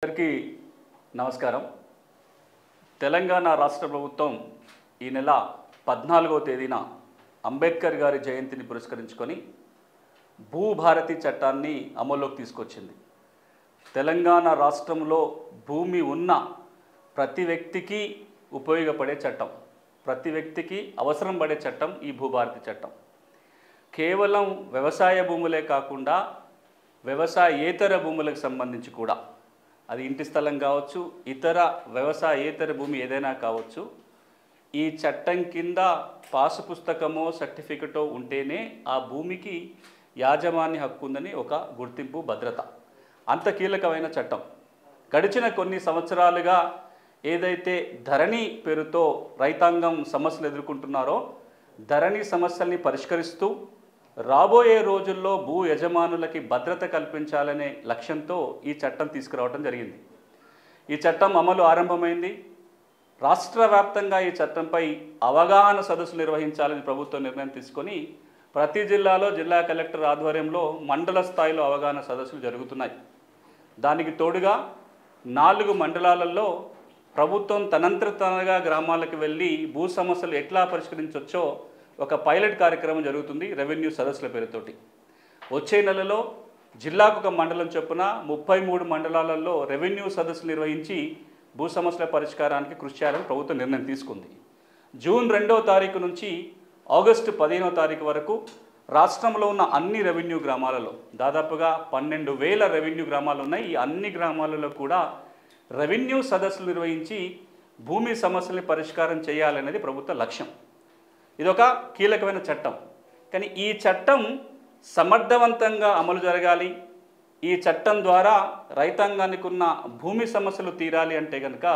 అందరికీ నమస్కారం. తెలంగాణ రాష్ట్ర ప్రభుత్వం ఈ నెల 14వ తేదీన అంబేద్కర్ గారి జయంతిని పురస్కరించుకొని భూభారతి చట్టాన్ని అమల్లోకి తీసుకొచ్చింది. తెలంగాణ రాష్ట్రంలో భూమి ఉన్న ప్రతి వ్యక్తికి ఉపయోగపడే చట్టం, ప్రతి వ్యక్తికి అవసరం పడే చట్టం ఈ భూభారతి చట్టం. కేవలం వ్యవసాయ భూములే కాకుండా వ్యవసాయేతర భూములకు సంబంధించి కూడా, అది ఇంటి స్థలం కావచ్చు, ఇతర వ్యవసాయేతర భూమి ఏదైనా కావచ్చు, ఈ చట్టం కింద పాసు పుస్తకమో సర్టిఫికెటో ఉంటేనే ఆ భూమికి యాజమాన్య హక్కు ఉందని ఒక గుర్తింపు, భద్రత. అంత కీలకమైన చట్టం. గడిచిన కొన్ని సంవత్సరాలుగా ఏదైతే ధరణి పేరుతో రైతాంగం సమస్యలు ఎదుర్కొంటున్నారో, ధరణి సమస్యల్ని పరిష్కరిస్తూ రాబోయే రోజుల్లో భూ యజమానులకి భద్రత కల్పించాలనే లక్ష్యంతో ఈ చట్టం తీసుకురావడం జరిగింది. ఈ చట్టం అమలు ఆరంభమైంది. రాష్ట్ర వ్యాప్తంగా ఈ చట్టంపై అవగాహన సదస్సులు నిర్వహించాలని ప్రభుత్వం నిర్ణయం తీసుకొని ప్రతి జిల్లాలో జిల్లా కలెక్టర్ ఆధ్వర్యంలో మండల స్థాయిలో అవగాహన సదస్సులు జరుగుతున్నాయి. దానికి తోడుగా 4 మండలాలలో ప్రభుత్వం తనంతగా గ్రామాలకు వెళ్ళి భూ సమస్యలు ఎట్లా పరిష్కరించవచ్చో ఒక పైలట్ కార్యక్రమం జరుగుతుంది, రెవెన్యూ సదస్సుల పేరుతోటి. వచ్చే నెలలో జిల్లాకు ఒక మండలం చొప్పున 33 మండలాలలో రెవెన్యూ సదస్సులు నిర్వహించి భూ సమస్యల పరిష్కారానికి కృషి చేయాలని ప్రభుత్వం నిర్ణయం తీసుకుంది. జూన్ 2వ తారీఖు నుంచి ఆగస్టు 15వ తారీఖు వరకు రాష్ట్రంలో ఉన్న అన్ని రెవెన్యూ గ్రామాలలో, దాదాపుగా 12,000 రెవెన్యూ గ్రామాలు ఉన్నాయి. ఈ అన్ని గ్రామాలలో కూడా రెవెన్యూ సదస్సులు నిర్వహించి భూమి సమస్యల్ని పరిష్కారం చేయాలనేది ప్రభుత్వ లక్ష్యం. ఇదొక కీలకమైన చట్టం. కానీ ఈ చట్టం సమర్థవంతంగా అమలు జరగాలి, ఈ చట్టం ద్వారా రైతాంగానికి ఉన్న భూమి సమస్యలు తీరాలి అంటే కనుక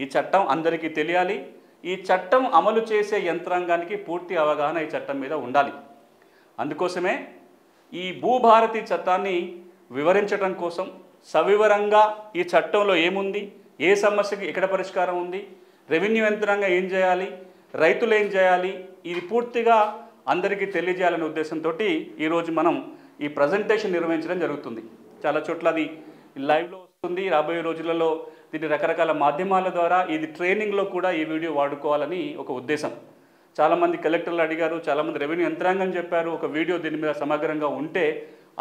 ఈ చట్టం అందరికీ తెలియాలి. ఈ చట్టం అమలు చేసే యంత్రాంగానికి పూర్తి అవగాహన ఈ చట్టం మీద ఉండాలి. అందుకోసమే ఈ భూభారతి చట్టాన్ని వివరించడం కోసం సవివరంగా ఈ చట్టంలో ఏముంది, ఏ సమస్యకి ఎక్కడ పరిష్కారం ఉంది, రెవెన్యూ యంత్రాంగం ఏం చేయాలి, రైతులు ఏం చేయాలి, ఇది పూర్తిగా అందరికీ తెలియజేయాలనే ఉద్దేశంతో ఈరోజు మనం ఈ ప్రజెంటేషన్ నిర్వహించడం జరుగుతుంది. చాలా చోట్ల అది లైవ్లో వస్తుంది. రాబోయే రోజులలో దీన్ని రకరకాల మాధ్యమాల ద్వారా ఇది ట్రైనింగ్లో కూడా ఈ వీడియో వాడుకోవాలని ఒక ఉద్దేశం. చాలామంది కలెక్టర్లు అడిగారు, చాలామంది రెవెన్యూ యంత్రాంగం చెప్పారు, ఒక వీడియో దీని మీద సమగ్రంగా ఉంటే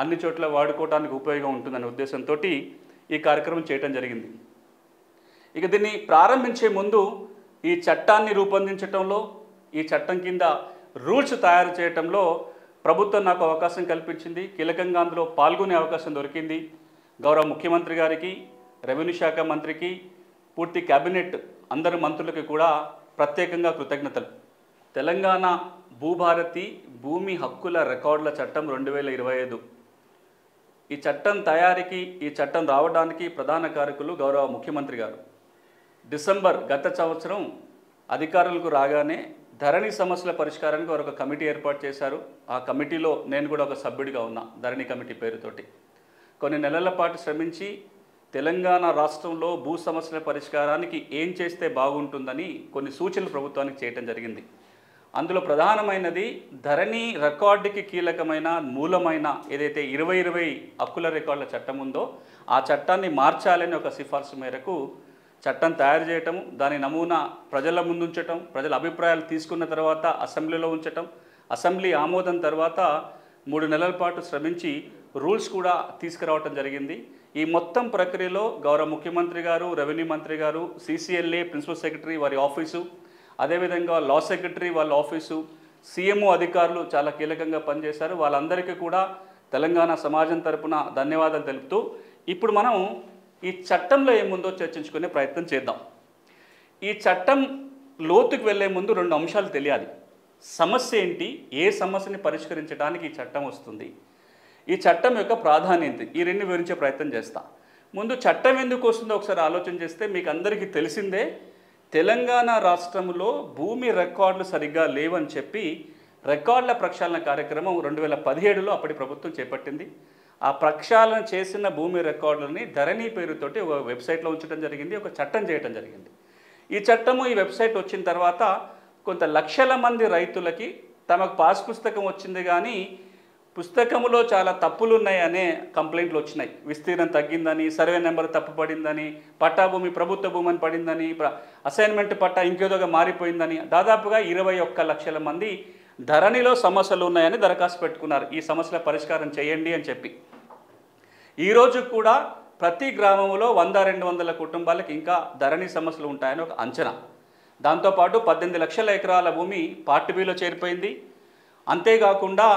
అన్ని చోట్ల వాడుకోవడానికి ఉపయోగం ఉంటుందనే ఉద్దేశంతో ఈ కార్యక్రమం చేయడం జరిగింది. ఇక దీన్ని ప్రారంభించే ముందు ఈ చట్టాన్ని రూపొందించడంలో, ఈ చట్టం కింద రూల్స్ తయారు చేయడంలో ప్రభుత్వం నాకు అవకాశం కల్పించింది. కీలకంగా అందులో పాల్గొనే అవకాశం దొరికింది. గౌరవ ముఖ్యమంత్రి గారికి, రెవెన్యూ శాఖ మంత్రికి, పూర్తి క్యాబినెట్ అందరు మంత్రులకి కూడా ప్రత్యేకంగా కృతజ్ఞతలు. తెలంగాణ భూభారతి భూమి హక్కుల రికార్డుల చట్టం 2025. ఈ చట్టం తయారీకి, ఈ చట్టం రావడానికి ప్రధాన కారకులు గౌరవ ముఖ్యమంత్రి గారు. డిసెంబర్ గత సంవత్సరం అధికారులకు రాగానే ధరణి సమస్యల పరిష్కారానికి వారు ఒక కమిటీ ఏర్పాటు చేశారు. ఆ కమిటీలో నేను కూడా ఒక సభ్యుడిగా ఉన్నా, ధరణి కమిటీ పేరుతోటి. కొన్ని నెలల పాటు శ్రమించి తెలంగాణ రాష్ట్రంలో భూ సమస్యల పరిష్కారానికి ఏం చేస్తే బాగుంటుందని కొన్ని సూచనలు ప్రభుత్వానికి చేయడం జరిగింది. అందులో ప్రధానమైనది ధరణి రికార్డుకి కీలకమైన మూలమైన ఏదైతే 2020 హక్కుల రికార్డుల చట్టం ఉందో ఆ చట్టాన్ని మార్చాలని ఒక సిఫార్సు మేరకు చట్టం తయారు చేయటం, దాని నమూనా ప్రజల ముందు ఉంచటం, ప్రజల అభిప్రాయాలు తీసుకున్న తర్వాత అసెంబ్లీలో ఉంచటం, అసెంబ్లీ ఆమోదం తర్వాత 3 నెలల పాటు శ్రమించి రూల్స్ కూడా తీసుకురావటం జరిగింది. ఈ మొత్తం ప్రక్రియలో గౌరవ ముఖ్యమంత్రి గారు, రెవెన్యూ మంత్రి గారు, CCLA ప్రిన్సిపల్ సెక్రటరీ వారి ఆఫీసు, అదేవిధంగా లా సెక్రటరీ వాళ్ళ ఆఫీసు, CMO అధికారులు చాలా కీలకంగా పనిచేశారు. వాళ్ళందరికీ కూడా తెలంగాణ సమాజం తరపున ధన్యవాదాలు తెలుపుతూ ఇప్పుడు మనం ఈ చట్టంలో ఏముందో చర్చించుకునే ప్రయత్నం చేద్దాం. ఈ చట్టం లోతుకు వెళ్లే ముందు 2 అంశాలు తెలియాలి. సమస్య ఏంటి, ఏ సమస్యని పరిష్కరించడానికి ఈ చట్టం వస్తుంది, ఈ చట్టం యొక్క ప్రాధాన్యత, ఈ రెండు వివరించే ప్రయత్నం చేస్తా. ముందు చట్టం ఎందుకు వస్తుందో ఒకసారి ఆలోచన చేస్తే మీకు అందరికీ తెలిసిందే, తెలంగాణ రాష్ట్రంలో భూమి రికార్డులు సరిగ్గా లేవని చెప్పి రికార్డుల ప్రక్షాళన కార్యక్రమం 2017లో అప్పటి ప్రభుత్వం చేపట్టింది. ఆ ప్రక్షాళన చేసిన భూమి రికార్డులని ధరణి పేరుతోటి ఒక వెబ్సైట్లో ఉంచడం జరిగింది, ఒక చట్టం చేయడం జరిగింది. ఈ చట్టము ఈ వెబ్సైట్ వచ్చిన తర్వాత కొంత లక్షల మంది రైతులకి తమకు పాస్ పుస్తకం వచ్చింది కానీ పుస్తకంలో చాలా తప్పులు ఉన్నాయనే కంప్లైంట్లు వచ్చినాయి. విస్తీర్ణం తగ్గిందని, సర్వే నెంబర్ తప్పు పడిందని, పట్టా భూమి ప్రభుత్వ భూమి అని పడిందని, అసైన్మెంట్ పట్టా ఇంకేదోగా మారిపోయిందని, దాదాపుగా 21 లక్షల మంది ధరణిలో సమస్యలు ఉన్నాయని దరఖాస్తు పెట్టుకున్నారు. ఈ సమస్యల పరిష్కారం చేయండి అని చెప్పి. ఈరోజు కూడా ప్రతి గ్రామంలో 100-200 కుటుంబాలకు ఇంకా ధరణి సమస్యలు ఉంటాయని ఒక అంచనా. దాంతోపాటు 18 లక్షల ఎకరాల భూమి పార్ట్ బిలో చేరిపోయింది. అంతేకాకుండా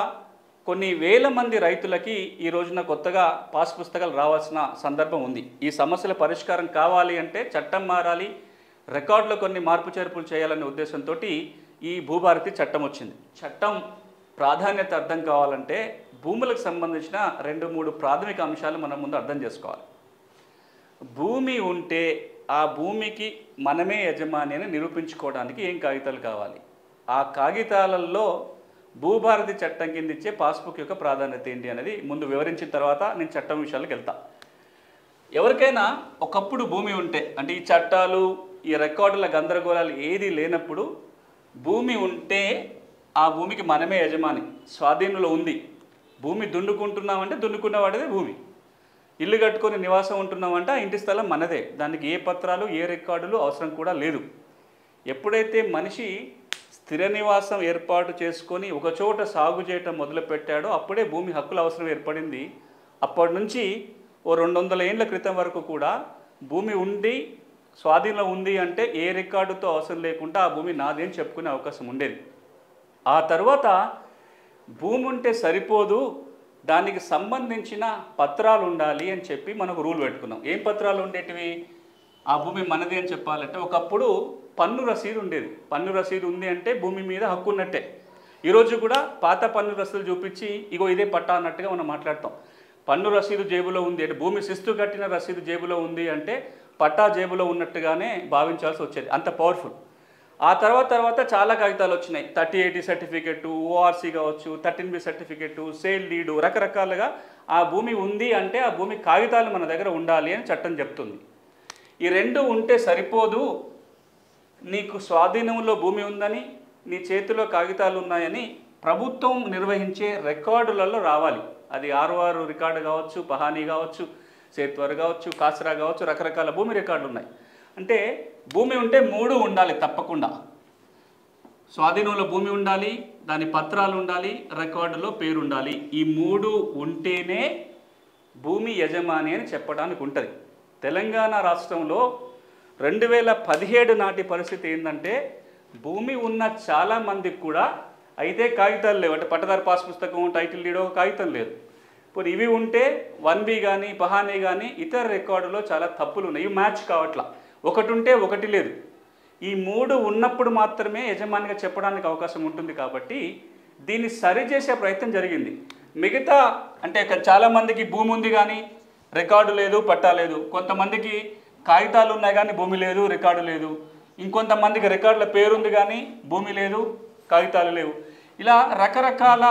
కొన్ని వేల మంది రైతులకి ఈ రోజున కొత్తగా పాస్ పుస్తకాలు రావాల్సిన సందర్భం ఉంది. ఈ సమస్యల పరిష్కారం కావాలి అంటే చట్టం మారాలి, రికార్డులో కొన్ని మార్పు చేర్పులు చేయాలనే ఉద్దేశంతో ఈ భూభారతి చట్టం వచ్చింది. చట్టం ప్రాధాన్యత అర్థం కావాలంటే భూములకు సంబంధించిన 2-3 ప్రాథమిక అంశాలు మనం ముందు అర్థం చేసుకోవాలి. భూమి ఉంటే ఆ భూమికి మనమే యజమాని అని నిరూపించుకోవడానికి ఏం కాగితాలు కావాలి, ఆ కాగితాలలో భూభారతి చట్టం కింద ఇచ్చే పాస్బుక్ యొక్క ప్రాధాన్యత ఏంటి అనేది ముందు వివరించిన తర్వాత నేను చట్టం విషయాలకు వెళ్తా. ఎవరికైనా ఒకప్పుడు భూమి ఉంటే, అంటే ఈ చట్టాలు ఈ రికార్డుల గందరగోళాలు ఏది లేనప్పుడు భూమి ఉంటే ఆ భూమికి మనమే యజమాని, స్వాధీనంలో ఉంది. భూమి దున్నుకుంటున్నామంటే దున్నుకున్నవాడిదే భూమి. ఇల్లు కట్టుకొని నివాసం ఉంటున్నామంటే ఆ ఇంటి స్థలం మనదే. దానికి ఏ పత్రాలు ఏ రికార్డులు అవసరం కూడా లేదు. ఎప్పుడైతే మనిషి స్థిర నివాసం ఏర్పాటు చేసుకొని ఒకచోట సాగు చేయటం మొదలుపెట్టాడో అప్పుడే భూమి హక్కుల అవసరం ఏర్పడింది. అప్పటి నుంచి ఓ 200 ఏళ్ల క్రితం వరకు కూడా భూమి ఉండి స్వాధీనంలో ఉంది అంటే ఏ రికార్డుతో అవసరం లేకుండా ఆ భూమి నాది అని చెప్పుకునే అవకాశం ఉండేది. ఆ తర్వాత భూమి ఉంటే సరిపోదు, దానికి సంబంధించిన పత్రాలు ఉండాలి అని చెప్పి మనకు రూల్ పెట్టుకున్నాం. ఏం పత్రాలు ఉండేటివి? ఆ భూమి మనది అని చెప్పాలంటే ఒకప్పుడు పన్ను రసీదు ఉండేది. పన్ను రసీదు ఉంది అంటే భూమి మీద హక్కు ఉన్నట్టే. ఈరోజు కూడా పాత పన్ను రసీదులు చూపించి ఇగో ఇదే పట్టా అన్నట్టుగా మనం మాట్లాడతాం. పన్ను రసీదు జేబులో ఉంది అంటే, భూమి శిస్తు కట్టిన రసీదు జేబులో ఉంది అంటే పట్టా జేబులో ఉన్నట్టుగానే భావించాల్సి వచ్చేది, అంత పవర్ఫుల్. ఆ తర్వాత చాలా కాగితాలు వచ్చినాయి. 3080 సర్టిఫికెట్, ఓఆర్సీ కావచ్చు, 13B సర్టిఫికెట్, సేల్ డీడు, రకరకాలుగా ఆ భూమి ఉంది అంటే ఆ భూమి కాగితాలు మన దగ్గర ఉండాలి అని చట్టం చెప్తుంది. ఈ రెండు ఉంటే సరిపోదు, నీకు స్వాధీనంలో భూమి ఉందని, నీ చేతిలో కాగితాలు ఉన్నాయని ప్రభుత్వం నిర్వహించే రికార్డులలో రావాలి. అది ఆర్ఓఆర్ రికార్డు కావచ్చు, పహానీ కావచ్చు, సేత్వర్ కావచ్చు, కాసరా కావచ్చు, రకరకాల భూమి రికార్డులు ఉన్నాయి. అంటే భూమి ఉంటే 3 ఉండాలి తప్పకుండా. స్వాధీనంలో భూమి ఉండాలి, దాని పత్రాలు ఉండాలి, రికార్డులో పేరు ఉండాలి. ఈ 3 ఉంటేనే భూమి యజమాని అని చెప్పడానికి ఉంటుంది. తెలంగాణ రాష్ట్రంలో 2017 నాటి పరిస్థితి ఏంటంటే భూమి ఉన్న చాలామందికి కూడా అయితే కాగితాలు లేవు. అంటే పట్టదారు పాస్ పుస్తకం, టైటిల్ డీడో కాగితం లేదు. ఇప్పుడు ఇవి ఉంటే 1B కానీ పహానీ కానీ ఇతర రికార్డులో చాలా తప్పులు ఉన్నాయి, ఇవి మ్యాచ్ కావట్లా. ఒకటి ఉంటే ఒకటి లేదు. ఈ 3 ఉన్నప్పుడు మాత్రమే యజమానిగా చెప్పడానికి అవకాశం ఉంటుంది. కాబట్టి దీన్ని సరిచేసే ప్రయత్నం జరిగింది. మిగతా అంటే చాలామందికి భూమి ఉంది కానీ రికార్డు లేదు, పట్టా లేదు. కొంతమందికి కాగితాలు ఉన్నాయి కానీ భూమి లేదు, రికార్డు లేదు. ఇంకొంతమందికి రికార్డుల పేరుంది కానీ భూమి లేదు, కాగితాలు లేవు. ఇలా రకరకాల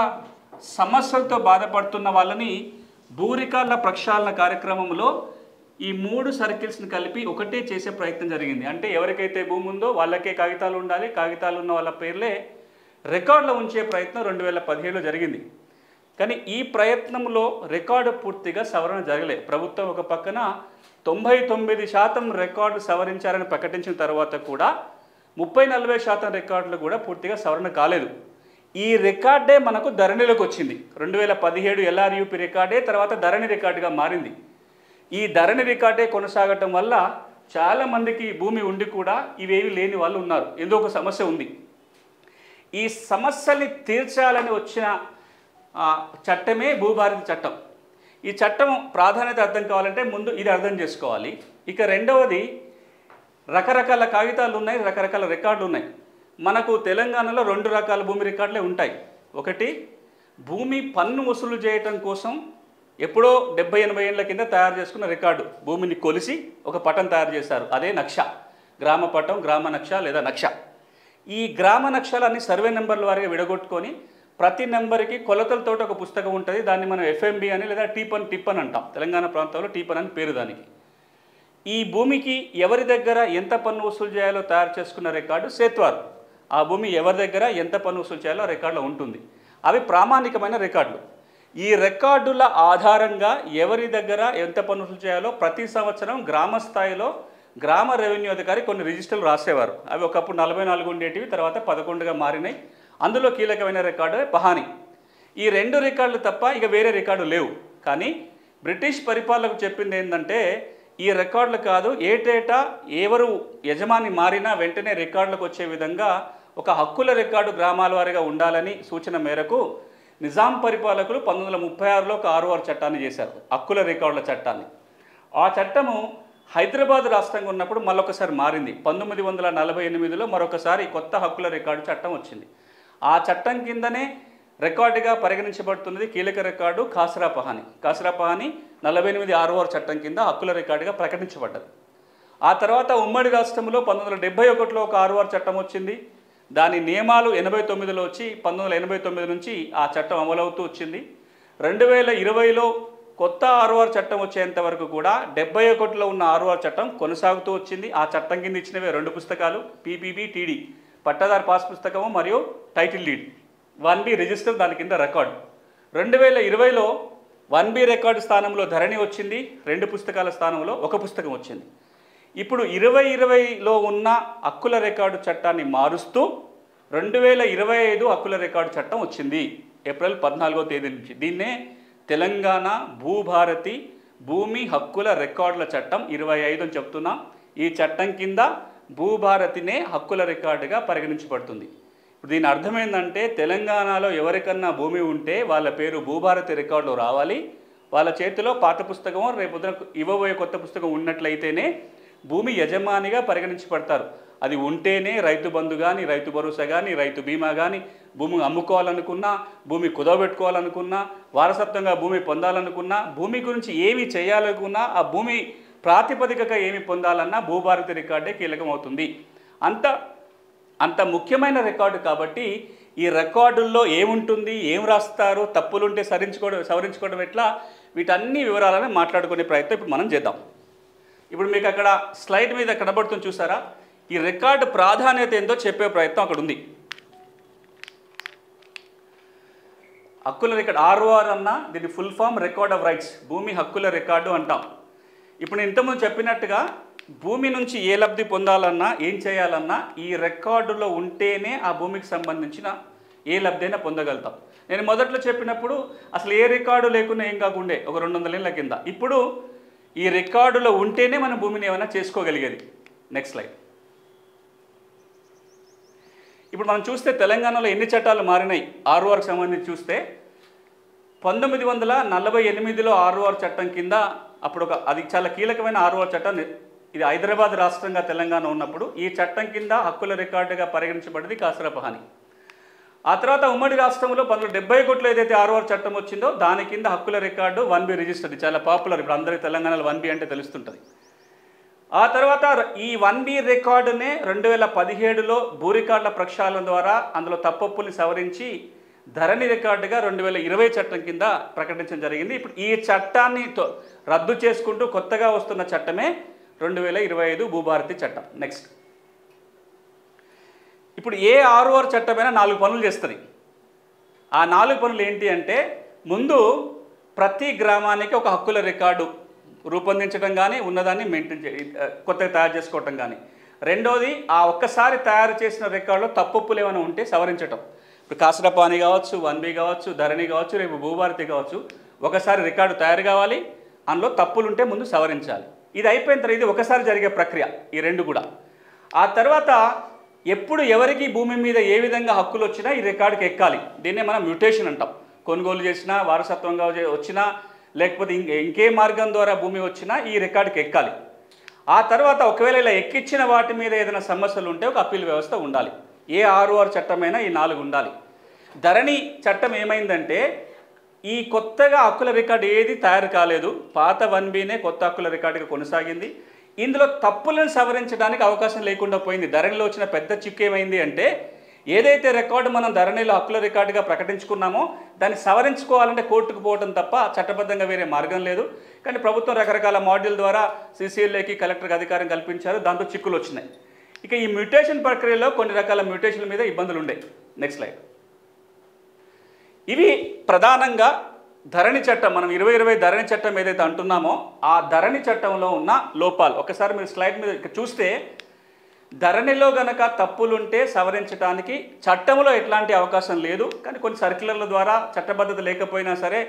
సమస్యలతో బాధపడుతున్న వాళ్ళని భూ రికార్డుల ప్రక్షాళన కార్యక్రమంలో ఈ 3 సర్కిల్స్ని కలిపి ఒకటే చేసే ప్రయత్నం జరిగింది. అంటే ఎవరికైతే భూమి ఉందో వాళ్ళకే కాగితాలు ఉండాలి, కాగితాలు ఉన్న వాళ్ళ పేర్లే రికార్డులో ఉంచే ప్రయత్నం 2017లో జరిగింది. కానీ ఈ ప్రయత్నంలో రికార్డు పూర్తిగా సవరణ జరగలేదు. ప్రభుత్వం ఒక పక్కన 99% రికార్డు సవరించారని ప్రకటించిన తర్వాత కూడా 30-40% రికార్డులు కూడా పూర్తిగా సవరణ కాలేదు. ఈ రికార్డే మనకు ధరణిలోకి వచ్చింది. 2017 ఎల్ఆర్యూపీ రికార్డే తర్వాత ధరణి రికార్డుగా మారింది. ఈ ధరణి రికార్డే కొనసాగటం వల్ల చాలామందికి భూమి ఉండి కూడా ఇవేవి లేని వాళ్ళు ఉన్నారు. ఏదో ఒక సమస్య ఉంది. ఈ సమస్యని తీర్చాలని వచ్చిన చట్టమే భూభారతి చట్టం. ఈ చట్టం ప్రాధాన్యత అర్థం కావాలంటే ముందు ఇది అర్థం చేసుకోవాలి. ఇక రెండవది, రకరకాల కాగితాలు ఉన్నాయి, రకరకాల రికార్డులు ఉన్నాయి. మనకు తెలంగాణలో 2 రకాల భూమి రికార్డులే ఉంటాయి. ఒకటి, భూమి పన్ను వసూలు చేయటం కోసం ఎప్పుడో 70-80 ఏళ్ల కింద తయారు చేసుకున్న రికార్డు. భూమిని కొలిసి ఒక పటం తయారు చేశారు, అదే నక్ష. గ్రామ పటం, గ్రామ నక్ష లేదా నక్ష. ఈ గ్రామ నక్షలన్నీ సర్వే నెంబర్ల వారిగా విడగొట్టుకొని ప్రతి నెంబర్కి కొలతలతో ఒక పుస్తకం ఉంటుంది. దాన్ని మనం ఎఫ్ఎంబి అని లేదా టిప్పన్ అంటాం. తెలంగాణ ప్రాంతంలో టిప్పన్ అని పేరు దానికి. ఈ భూమికి ఎవరి దగ్గర ఎంత పన్ను వసూలు చేయాలో తయారు చేసుకున్న రికార్డు సేత్వార్. ఆ భూమి ఎవరి దగ్గర ఎంత పన్ను వసూలు చేయాలో రికార్డులో ఉంటుంది. అవి ప్రామాణికమైన రికార్డులు. ఈ రికార్డుల ఆధారంగా ఎవరి దగ్గర ఎంత పనులు చేయాలో ప్రతి సంవత్సరం గ్రామ స్థాయిలో గ్రామ రెవెన్యూ అధికారి కొన్ని రిజిస్టర్లు రాసేవారు. అవి ఒకప్పుడు 44 ఉండేటివి, తర్వాత 11గా మారినాయి. అందులో కీలకమైన రికార్డు పహాని. ఈ 2 రికార్డులు తప్ప ఇక వేరే రికార్డు లేవు. కానీ బ్రిటిష్ పరిపాలనకు చెప్పింది ఏంటంటే ఈ రికార్డులు కాదు, ఏటేటా ఎవరు యజమాని మారినా వెంటనే రికార్డులకు వచ్చే విధంగా ఒక హక్కుల రికార్డు గ్రామాల వారీగా ఉండాలని సూచన మేరకు నిజాం పరిపాలకులు 1936లో ఒక 6వ చట్టాన్ని చేశారు, హక్కుల రికార్డుల చట్టాన్ని. ఆ చట్టము హైదరాబాద్ రాష్ట్రంగా ఉన్నప్పుడు మళ్ళొకసారి మారింది. 1948లో మరొకసారి కొత్త హక్కుల రికార్డు చట్టం వచ్చింది. ఆ చట్టం కిందనే రికార్డుగా పరిగణించబడుతున్నది కీలక రికార్డు ఖాసరా పహాని. ఖాసరా పహాని 48 6వ చట్టం కింద హక్కుల రికార్డుగా ప్రకటించబడ్డది. ఆ తర్వాత ఉమ్మడి రాష్ట్రంలో 1971లో ఒక 6వ చట్టం వచ్చింది. దాని నియమాలు 89లో వచ్చి 1989 నుంచి ఆ చట్టం అమలవుతూ వచ్చింది. 2020లో కొత్త 6వ చట్టం వచ్చేంత వరకు కూడా 71లో ఉన్న 6వ చట్టం కొనసాగుతూ వచ్చింది. ఆ చట్టం కింద ఇచ్చినవే 2 పుస్తకాలు, పీపీబీ టీడీ, పట్టాదారు పాస్ పుస్తకము మరియు టైటిల్ డీడ్, 1B రిజిస్టర్ దాని కింద రికార్డు. 2020లో 1B రికార్డు స్థానంలో ధరణి వచ్చింది, 2 పుస్తకాల స్థానంలో 1 పుస్తకం వచ్చింది. ఇప్పుడు 2020లో ఉన్న హక్కుల రికార్డు చట్టాన్ని మారుస్తూ 2025 హక్కుల రికార్డు చట్టం వచ్చింది ఏప్రిల్ 14వ తేదీ నుంచి. దీన్నే తెలంగాణ భూభారతి భూమి హక్కుల రికార్డుల చట్టం 25 అని చెప్తున్నా. ఈ చట్టం కింద భూభారతినే హక్కుల రికార్డుగా పరిగణించబడుతుంది. దీని అర్థం ఏంటంటే తెలంగాణలో ఎవరికన్నా భూమి ఉంటే వాళ్ళ పేరు భూభారతి రికార్డులో రావాలి. వాళ్ళ చేతిలో పాత పుస్తకం రేపు ఇవ్వబోయే కొత్త పుస్తకం ఉన్నట్లయితేనే భూమి యజమానిగా పరిగణించబడతారు. అది ఉంటేనే రైతు బంధు కానీ, రైతు భరోసా కానీ, రైతు బీమా కానీ, భూమి అమ్ముకోవాలనుకున్నా, భూమి కుదవబెట్టుకోవాలనుకున్నా, వారసత్వంగా భూమి పొందాలనుకున్నా, భూమి గురించి ఏమి చేయాలనుకున్నా, ఆ భూమి ప్రాతిపదికగా ఏమి పొందాలన్నా భూభారతి రికార్డే కీలకమవుతుంది. అంత ముఖ్యమైన రికార్డు కాబట్టి ఈ రికార్డుల్లో ఏముంటుంది, ఏం రాస్తారు, తప్పులుంటే సవరించుకోవడం ఎట్లా, వీటన్ని వివరాలను మాట్లాడుకునే ప్రయత్నం ఇప్పుడు మనం చేద్దాం. ఇప్పుడు మీకు అక్కడ స్లైడ్ మీద కనబడుతుంది చూసారా, ఈ రికార్డు ప్రాధాన్యత ఏందో చెప్పే ప్రయత్నం అక్కడ ఉంది. హక్కుల రికార్డు ROR అన్న దీని full form record of rights, భూమి హక్కుల రికార్డు అంటాం. ఇప్పుడు నేను ఇంతకుముందు చెప్పినట్టుగా భూమి నుంచి ఏ లబ్ధి పొందాలన్నా ఏం చేయాలన్నా ఈ రికార్డులో ఉంటేనే ఆ భూమికి సంబంధించిన ఏ లబ్ధి అయినా పొందగలుగుతాం. నేను మొదట్లో చెప్పినప్పుడు అసలు ఏ రికార్డు లేకుండా ఏం కాకుండే ఒక 200 ఏళ్ళ కింద. ఇప్పుడు ఈ రికార్డులో ఉంటేనే మనం భూమిని ఏమైనా చేసుకోగలిగేది. Next slide. ఇప్పుడు మనం చూస్తే తెలంగాణలో ఎన్ని చట్టాలు మారినాయి RORకి సంబంధించి చూస్తే 1948లో ROR చట్టం కింద అప్పుడు అది చాలా కీలకమైన ROR చట్టం. ఇది హైదరాబాద్ రాష్ట్రంగా తెలంగాణ ఉన్నప్పుడు ఈ చట్టం కింద హక్కుల రికార్డుగా పరిగణించబడింది ఖాసరా పహాని. ఆ తర్వాత ఉమ్మడి రాష్ట్రంలో 1971లో ఏదైతే ROR చట్టం వచ్చిందో దాని కింద హక్కుల రికార్డు 1B రిజిస్టర్, చాలా పాపులర్. ఇప్పుడు అందరికీ తెలంగాణలో 1B అంటే తెలుస్తుంటుంది. ఆ తర్వాత ఈ 1B రికార్డునే 2017లో భూ రికార్డుల ప్రక్షాళన ద్వారా అందులో తప్పొప్పుల్ని సవరించి ధరణి రికార్డుగా 2020 చట్టం కింద ప్రకటించడం జరిగింది. ఇప్పుడు ఈ చట్టాన్ని రద్దు చేసుకుంటూ కొత్తగా వస్తున్న చట్టమే 2025 భూభారతి చట్టం. నెక్స్ట్. ఇప్పుడు ఏ ROR చట్టమైనా 4 పనులు చేస్తుంది. ఆ 4 పనులు ఏంటి అంటే, ముందు ప్రతి గ్రామానికి ఒక హక్కుల రికార్డు రూపొందించడం కానీ, ఉన్నదాన్ని మెయింటైన్ కొత్తగా తయారు చేసుకోవటం కానీ. రెండోది, ఆ ఒక్కసారి తయారు చేసిన రికార్డులో తప్పులు ఏమైనా ఉంటే సవరించటం. ఇప్పుడు ఖాసరా పహాని కావచ్చు, 1B కావచ్చు, ధరణి కావచ్చు, రేపు భూభారతి కావచ్చు, ఒకసారి రికార్డు తయారు కావాలి, అందులో తప్పులు ఉంటే ముందు సవరించాలి. ఇది అయిపోయిన తర్వాత ఇది ఒకసారి జరిగే ప్రక్రియ, ఈ 2 కూడా. ఆ తర్వాత ఎప్పుడు ఎవరికి భూమి మీద ఏ విధంగా హక్కులు వచ్చినా ఈ రికార్డుకి ఎక్కాలి. దీన్నే మనం మ్యూటేషన్ అంటాం. కొనుగోలు చేసినా, వారసత్వంగా వచ్చినా, లేకపోతే ఇంకే మార్గం ద్వారా భూమి వచ్చినా ఈ రికార్డుకి ఎక్కాలి. ఆ తర్వాత ఒకవేళ ఇలా ఎక్కించిన వాటి మీద ఏదైనా సమస్యలు ఉంటే ఒక అప్పీల్ వ్యవస్థ ఉండాలి. ఏ ROR చట్టమైనా ఈ 4 ఉండాలి. ధరణి చట్టం ఏమైందంటే, ఈ కొత్తగా హక్కుల రికార్డు ఏది తయారు కాలేదు, పాత 1Bనే కొత్త హక్కుల రికార్డుగా కొనసాగింది. ఇందులో తప్పులను సవరించడానికి అవకాశం లేకుండా పోయింది. ధరణిలో వచ్చిన పెద్ద చిక్కు ఏమైంది అంటే, ఏదైతే రికార్డు మనం ధరణిలో హక్కుల రికార్డుగా ప్రకటించుకున్నామో దాన్ని సవరించుకోవాలంటే కోర్టుకు పోవడం తప్ప చట్టబద్ధంగా వేరే మార్గం లేదు. కానీ ప్రభుత్వం రకరకాల మాడ్యూల్ ద్వారా CCLAకి కలెక్టర్కి అధికారం కల్పించారు, దాంతో చిక్కులు వచ్చినాయి. ఇక ఈ మ్యూటేషన్ ప్రక్రియలో కొన్ని రకాల మ్యూటేషన్ల మీద ఇబ్బందులు ఉండే. Next slide. ఇవి ప్రధానంగా ధరణి చట్టం, మనం 2020 ధరణి చట్టం ఏదైతే అంటున్నామో ఆ ధరణి చట్టంలో ఉన్న లోపాలు ఒకసారి మీరు స్లైడ్ మీద చూస్తే, ధరణిలో గనక తప్పులుంటే సవరించడానికి చట్టంలో ఎట్లాంటి అవకాశం లేదు. కానీ కొన్ని సర్క్యులర్ల ద్వారా చట్టబద్ధత లేకపోయినా సరే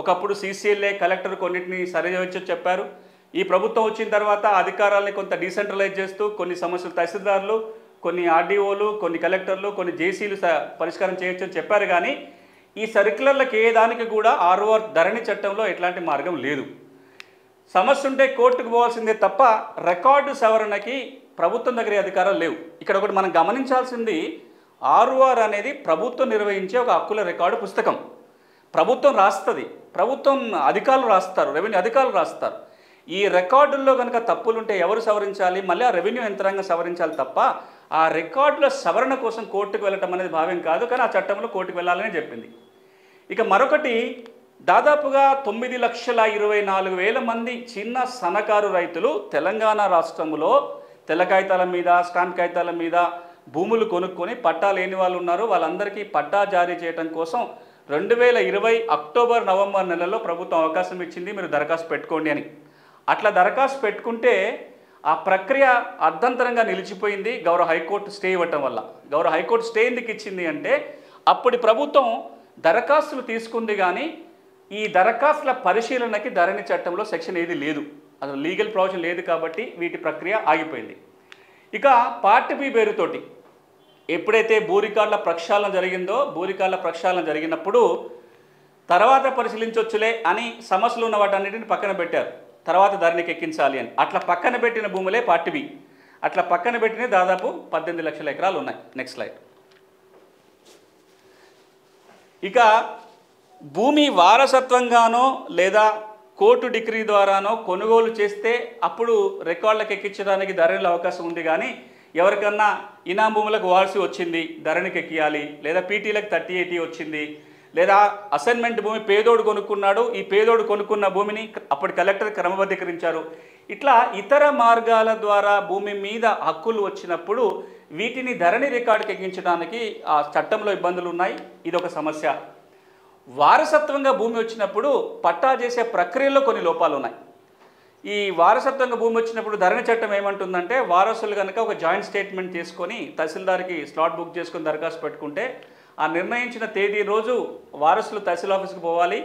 ఒకప్పుడు CCLA కలెక్టర్ కొన్నిటిని సరిచేయొచ్చని చెప్పారు. ఈ ప్రభుత్వం వచ్చిన తర్వాత అధికారాలని కొంత డీసెంట్రలైజ్ చేస్తూ కొన్ని సమస్యలు తహసీల్దార్లు, కొన్ని RDOలు, కొన్ని కలెక్టర్లు, కొన్ని జేసీలు పరిష్కారం చేయొచ్చని చెప్పారు. కానీ ఈ సర్క్యులర్లకు ఏ దానికి కూడా RO ధరణి చట్టంలో ఎట్లాంటి మార్గం లేదు. సమస్య ఉంటే కోర్టుకు పోవాల్సిందే తప్ప రికార్డు సవరణకి ప్రభుత్వం దగ్గర అధికారాలు లేవు. ఇక్కడ ఒకటి మనం గమనించాల్సింది, ROR అనేది ప్రభుత్వం నిర్వహించే ఒక హక్కుల రికార్డు పుస్తకం. ప్రభుత్వం రాస్తుంది, ప్రభుత్వం అధికారులు రాస్తారు, రెవెన్యూ అధికారులు రాస్తారు. ఈ రికార్డుల్లో కనుక తప్పులుంటే ఎవరు సవరించాలి? మళ్ళీ ఆ రెవెన్యూ యంత్రాంగం సవరించాలి తప్ప ఆ రికార్డుల సవరణ కోసం కోర్టుకు వెళ్ళటం అనేది భావ్యం కాదు. కానీ ఆ చట్టంలో కోర్టుకు వెళ్ళాలని చెప్పింది. ఇక మరొకటి, దాదాపుగా 9,24,000 మంది చిన్న సన్నకారు రైతులు తెలంగాణ రాష్ట్రంలో తెల్ల కాగితాల మీద, స్టాంప్ కాగితాల మీద భూములు కొనుక్కొని పట్టా లేని వాళ్ళు ఉన్నారు. వాళ్ళందరికీ పట్టా జారీ చేయడం కోసం 2020 అక్టోబర్, నవంబర్ నెలలో ప్రభుత్వం అవకాశం ఇచ్చింది, మీరు దరఖాస్తు పెట్టుకోండి అని. అట్లా దరఖాస్తు పెట్టుకుంటే ఆ ప్రక్రియ అర్ధంతరంగా నిలిచిపోయింది గౌరవ హైకోర్టు స్టే ఇవ్వటం వల్ల. గౌరవ హైకోర్టు స్టే ఎందుకు ఇచ్చింది అంటే, అప్పటి ప్రభుత్వం దరఖాస్తులు తీసుకుంది కానీ ఈ దరఖాస్తుల పరిశీలనకి ధరణి చట్టంలో సెక్షన్ ఏది లేదు, అసలు లీగల్ ప్రొవిజన్ లేదు. కాబట్టి వీటి ప్రక్రియ ఆగిపోయింది. ఇక పార్ట్ బి పేరుతోటి ఎప్పుడైతే భూ రికార్డుల ప్రక్షాళన జరిగిందో, భూ రికార్డుల ప్రక్షాళన జరిగినప్పుడు తర్వాత పరిశీలించవచ్చులే అని సమస్యలు ఉన్న వాటన్నిటిని పక్కన పెట్టారు. తర్వాత ధరణికి ఎక్కించాలి అని అట్లా పక్కన పెట్టిన భూములే పార్ట్ బి. అట్లా పక్కన పెట్టిన దాదాపు 18 లక్షల ఎకరాలు ఉన్నాయి. Next slide. ఇక భూమి వారసత్వంగానో లేదా కోర్టు డిగ్రీ ద్వారానో కొనుగోలు చేస్తే అప్పుడు రికార్డులకు ఎక్కించడానికి ధరణిలో అవకాశం ఉంది. కానీ ఎవరికన్నా ఇనాం భూములకు వారసి వచ్చింది, ధరణికి ఎక్కియాలి, లేదా పీటీలకు 3080 వచ్చింది, లేదా అసైన్మెంట్ భూమి పేదోడు కొనుక్కున్నాడు, ఈ పేదోడు కొనుక్కున్న భూమిని అప్పటి కలెక్టర్ క్రమబద్ధీకరించారు. ఇట్లా ఇతర మార్గాల ద్వారా భూమి మీద హక్కులు వచ్చినప్పుడు వీటిని ధరణి రికార్డుకి ఎక్కించడానికి ఆ చట్టంలో ఇబ్బందులు ఉన్నాయి. ఇదొక సమస్య. వారసత్వంగా భూమి వచ్చినప్పుడు పట్టా చేసే ప్రక్రియలో కొన్ని లోపాలు ఉన్నాయి. ఈ వారసత్వంగా భూమి వచ్చినప్పుడు ధరణి చట్టం ఏమంటుందంటే, వారసులు కనుక ఒక జాయింట్ స్టేట్మెంట్ తీసుకొని తహసీల్దార్కి స్లాట్ బుక్ చేసుకొని దరఖాస్తు పెట్టుకుంటే ఆ నిర్ణయించిన తేదీ రోజు వారసులు తహసీల్ ఆఫీస్కి పోవాలి.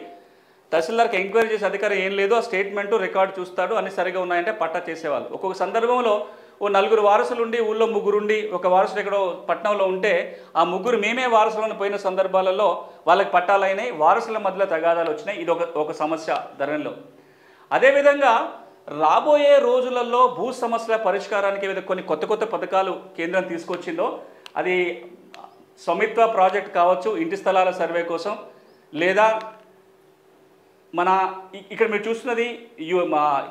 తహసీల్దార్కి ఎంక్వైరీ చేసే అధికారం ఏం లేదు, ఆ స్టేట్మెంటు రికార్డు చూస్తాడు, అన్ని సరిగా ఉన్నాయంటే పట్టా చేసేవాళ్ళు. ఒక్కొక్క సందర్భంలో ఓ 4 వారసులు ఉండి ఊళ్ళో 3 ఉండి ఒక వారసుడు ఎక్కడో పట్టణంలో ఉంటే ఆ 3 మేమే వారసులను పోయిన సందర్భాలలో వాళ్ళకి పట్టాలైనాయి, వారసుల మధ్యలో తగాదాలు వచ్చినాయి. ఇది ఒక సమస్య ధరణిలో. అదేవిధంగా రాబోయే రోజులలో భూ సమస్యల పరిష్కారానికి కొన్ని కొత్త పథకాలు కేంద్రం తీసుకొచ్చిందో, అది స్వామిత్వ ప్రాజెక్ట్ కావచ్చు, ఇంటి స్థలాల సర్వే కోసం, లేదా మన ఇక్కడ మీరు చూస్తున్నది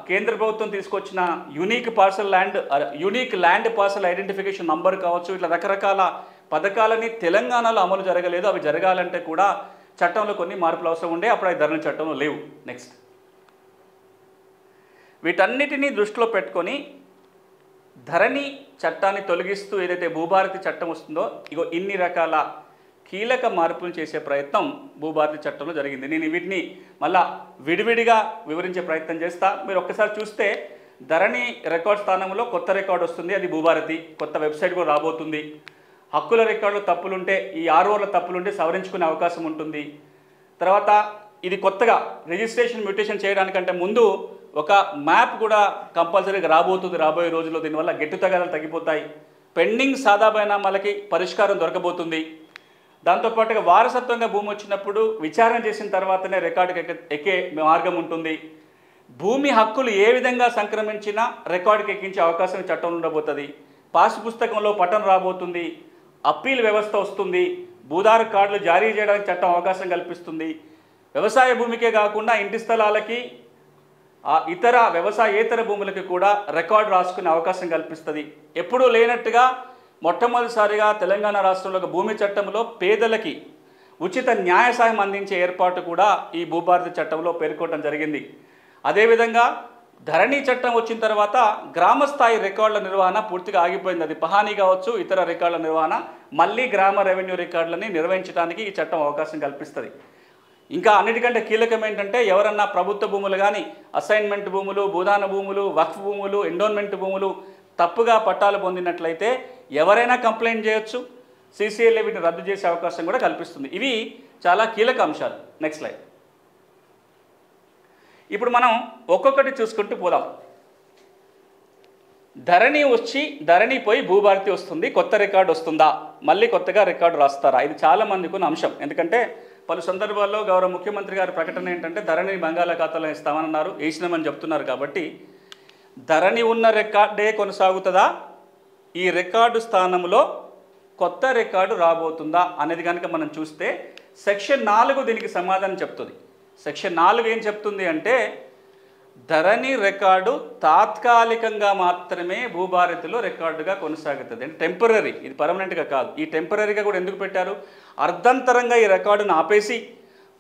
కేంద్ర ప్రభుత్వం తీసుకొచ్చిన unique land parcel identification number కావచ్చు. ఇట్లా రకరకాల పథకాలని తెలంగాణలో అమలు జరగలేదు. అవి జరగాలంటే కూడా చట్టంలో కొన్ని మార్పులు అవసరం ఉండే, అప్పుడు అవి ధరణి చట్టంలో లేవు. నెక్స్ట్, వీటన్నిటినీ దృష్టిలో పెట్టుకొని ధరణి చట్టాన్ని తొలగిస్తూ ఏదైతే భూభారతి చట్టం వస్తుందో, ఇగో ఇన్ని రకాల కీలక మార్పులు చేసే ప్రయత్నం భూభారతి చట్టంలో జరిగింది. నేను వీటిని మళ్ళా విడివిడిగా వివరించే ప్రయత్నం చేస్తా. మీరు ఒక్కసారి చూస్తే ధరణి రికార్డ్ స్థానంలో కొత్త రికార్డు వస్తుంది, అది భూభారతి. కొత్త వెబ్సైట్ కూడా రాబోతుంది. హక్కుల రికార్డులో తప్పులుంటే, ఈ ROల తప్పులుంటే సవరించుకునే అవకాశం ఉంటుంది. తర్వాత ఇది కొత్తగా రిజిస్ట్రేషన్ మ్యూటేషన్ చేయడానికంటే ముందు ఒక మ్యాప్ కూడా కంపల్సరీగా రాబోతుంది రాబోయే రోజుల్లో. దీనివల్ల గెట్టు తగాదాలు తగ్గిపోతాయి. పెండింగ్ సాదా బైనామాలకి పరిష్కారం దొరకబోతుంది. దాంతోపాటుగా వారసత్వంగా భూమి వచ్చినప్పుడు విచారణ చేసిన తర్వాతనే రికార్డుకి ఎక్కే మార్గం ఉంటుంది. భూమి హక్కులు ఏ విధంగా సంక్రమించినా రికార్డుకి ఎక్కించే అవకాశం చట్టంలో ఉండబోతుంది. పాస్ పుస్తకంలో పట్టం రాబోతుంది. అప్పీల్ వ్యవస్థ వస్తుంది. భూదారు కార్డులు జారీ చేయడానికి చట్టం అవకాశం కల్పిస్తుంది. వ్యవసాయ భూమికే కాకుండా ఇంటి స్థలాలకి, ఇతర వ్యవసాయేతర భూములకి కూడా రికార్డు రాసుకునే అవకాశం కల్పిస్తుంది. ఎప్పుడూ లేనట్టుగా మొట్టమొదటిసారిగా తెలంగాణ రాష్ట్రంలో ఒక భూమి చట్టంలో పేదలకి ఉచిత న్యాయ సాయం అందించే ఏర్పాటు కూడా ఈ భూభారతి చట్టంలో పేర్కొనడం జరిగింది. అదేవిధంగా ధరణి చట్టం వచ్చిన తర్వాత గ్రామస్థాయి రికార్డుల నిర్వహణ పూర్తిగా ఆగిపోయింది. అది పహానీ కావచ్చు, ఇతర రికార్డుల నిర్వహణ మళ్ళీ గ్రామ రెవెన్యూ రికార్డులని నిర్వహించడానికి ఈ చట్టం అవకాశం కల్పిస్తుంది. ఇంకా అన్నిటికంటే కీలకం ఏంటంటే ఎవరన్నా ప్రభుత్వ భూములు కానీ అసైన్మెంట్ భూములు, భూదాన భూములు, వక్ఫ్ భూములు, ఎండోన్మెంట్ భూములు తప్పుగా పట్టాలు పొందినట్లయితే ఎవరైనా కంప్లైంట్ చేయొచ్చు. సీసీఎల్ఏ వీటిని రద్దు చేసే అవకాశం కూడా కల్పిస్తుంది. ఇవి చాలా కీలక అంశాలు. Next slide. ఇప్పుడు మనం ఒక్కొక్కటి చూసుకుంటూ పోదాం. ధరణి వచ్చి ధరణి పోయి భూభారతి వస్తుంది, కొత్త రికార్డు వస్తుందా, మళ్ళీ కొత్తగా రికార్డు రాస్తారా? ఇది చాలా మందికి ఉన్న అంశం. ఎందుకంటే పలు సందర్భాల్లో గౌరవ ముఖ్యమంత్రి గారి ప్రకటన ఏంటంటే ధరణి బంగాళాఖాతంలో ఇస్తామన్నారు, వేసినామని చెప్తున్నారు. కాబట్టి ధరణి ఉన్న రికార్డే కొనసాగుతుందా, ఈ రికార్డు స్థానంలో కొత్త రికార్డు రాబోతుందా అనేది కనుక మనం చూస్తే సెక్షన్ 4 దీనికి సమాధానం చెప్తుంది. సెక్షన్ 4 ఏం చెప్తుంది అంటే ధరణి రికార్డు తాత్కాలికంగా మాత్రమే భూభారతిలో రికార్డుగా కొనసాగుతుంది. అంటే టెంపరీ, ఇది పర్మనెంట్గా కాదు. ఈ టెంపరీగా కూడా ఎందుకు పెట్టారు? అర్ధంతరంగా ఈ రికార్డును ఆపేసి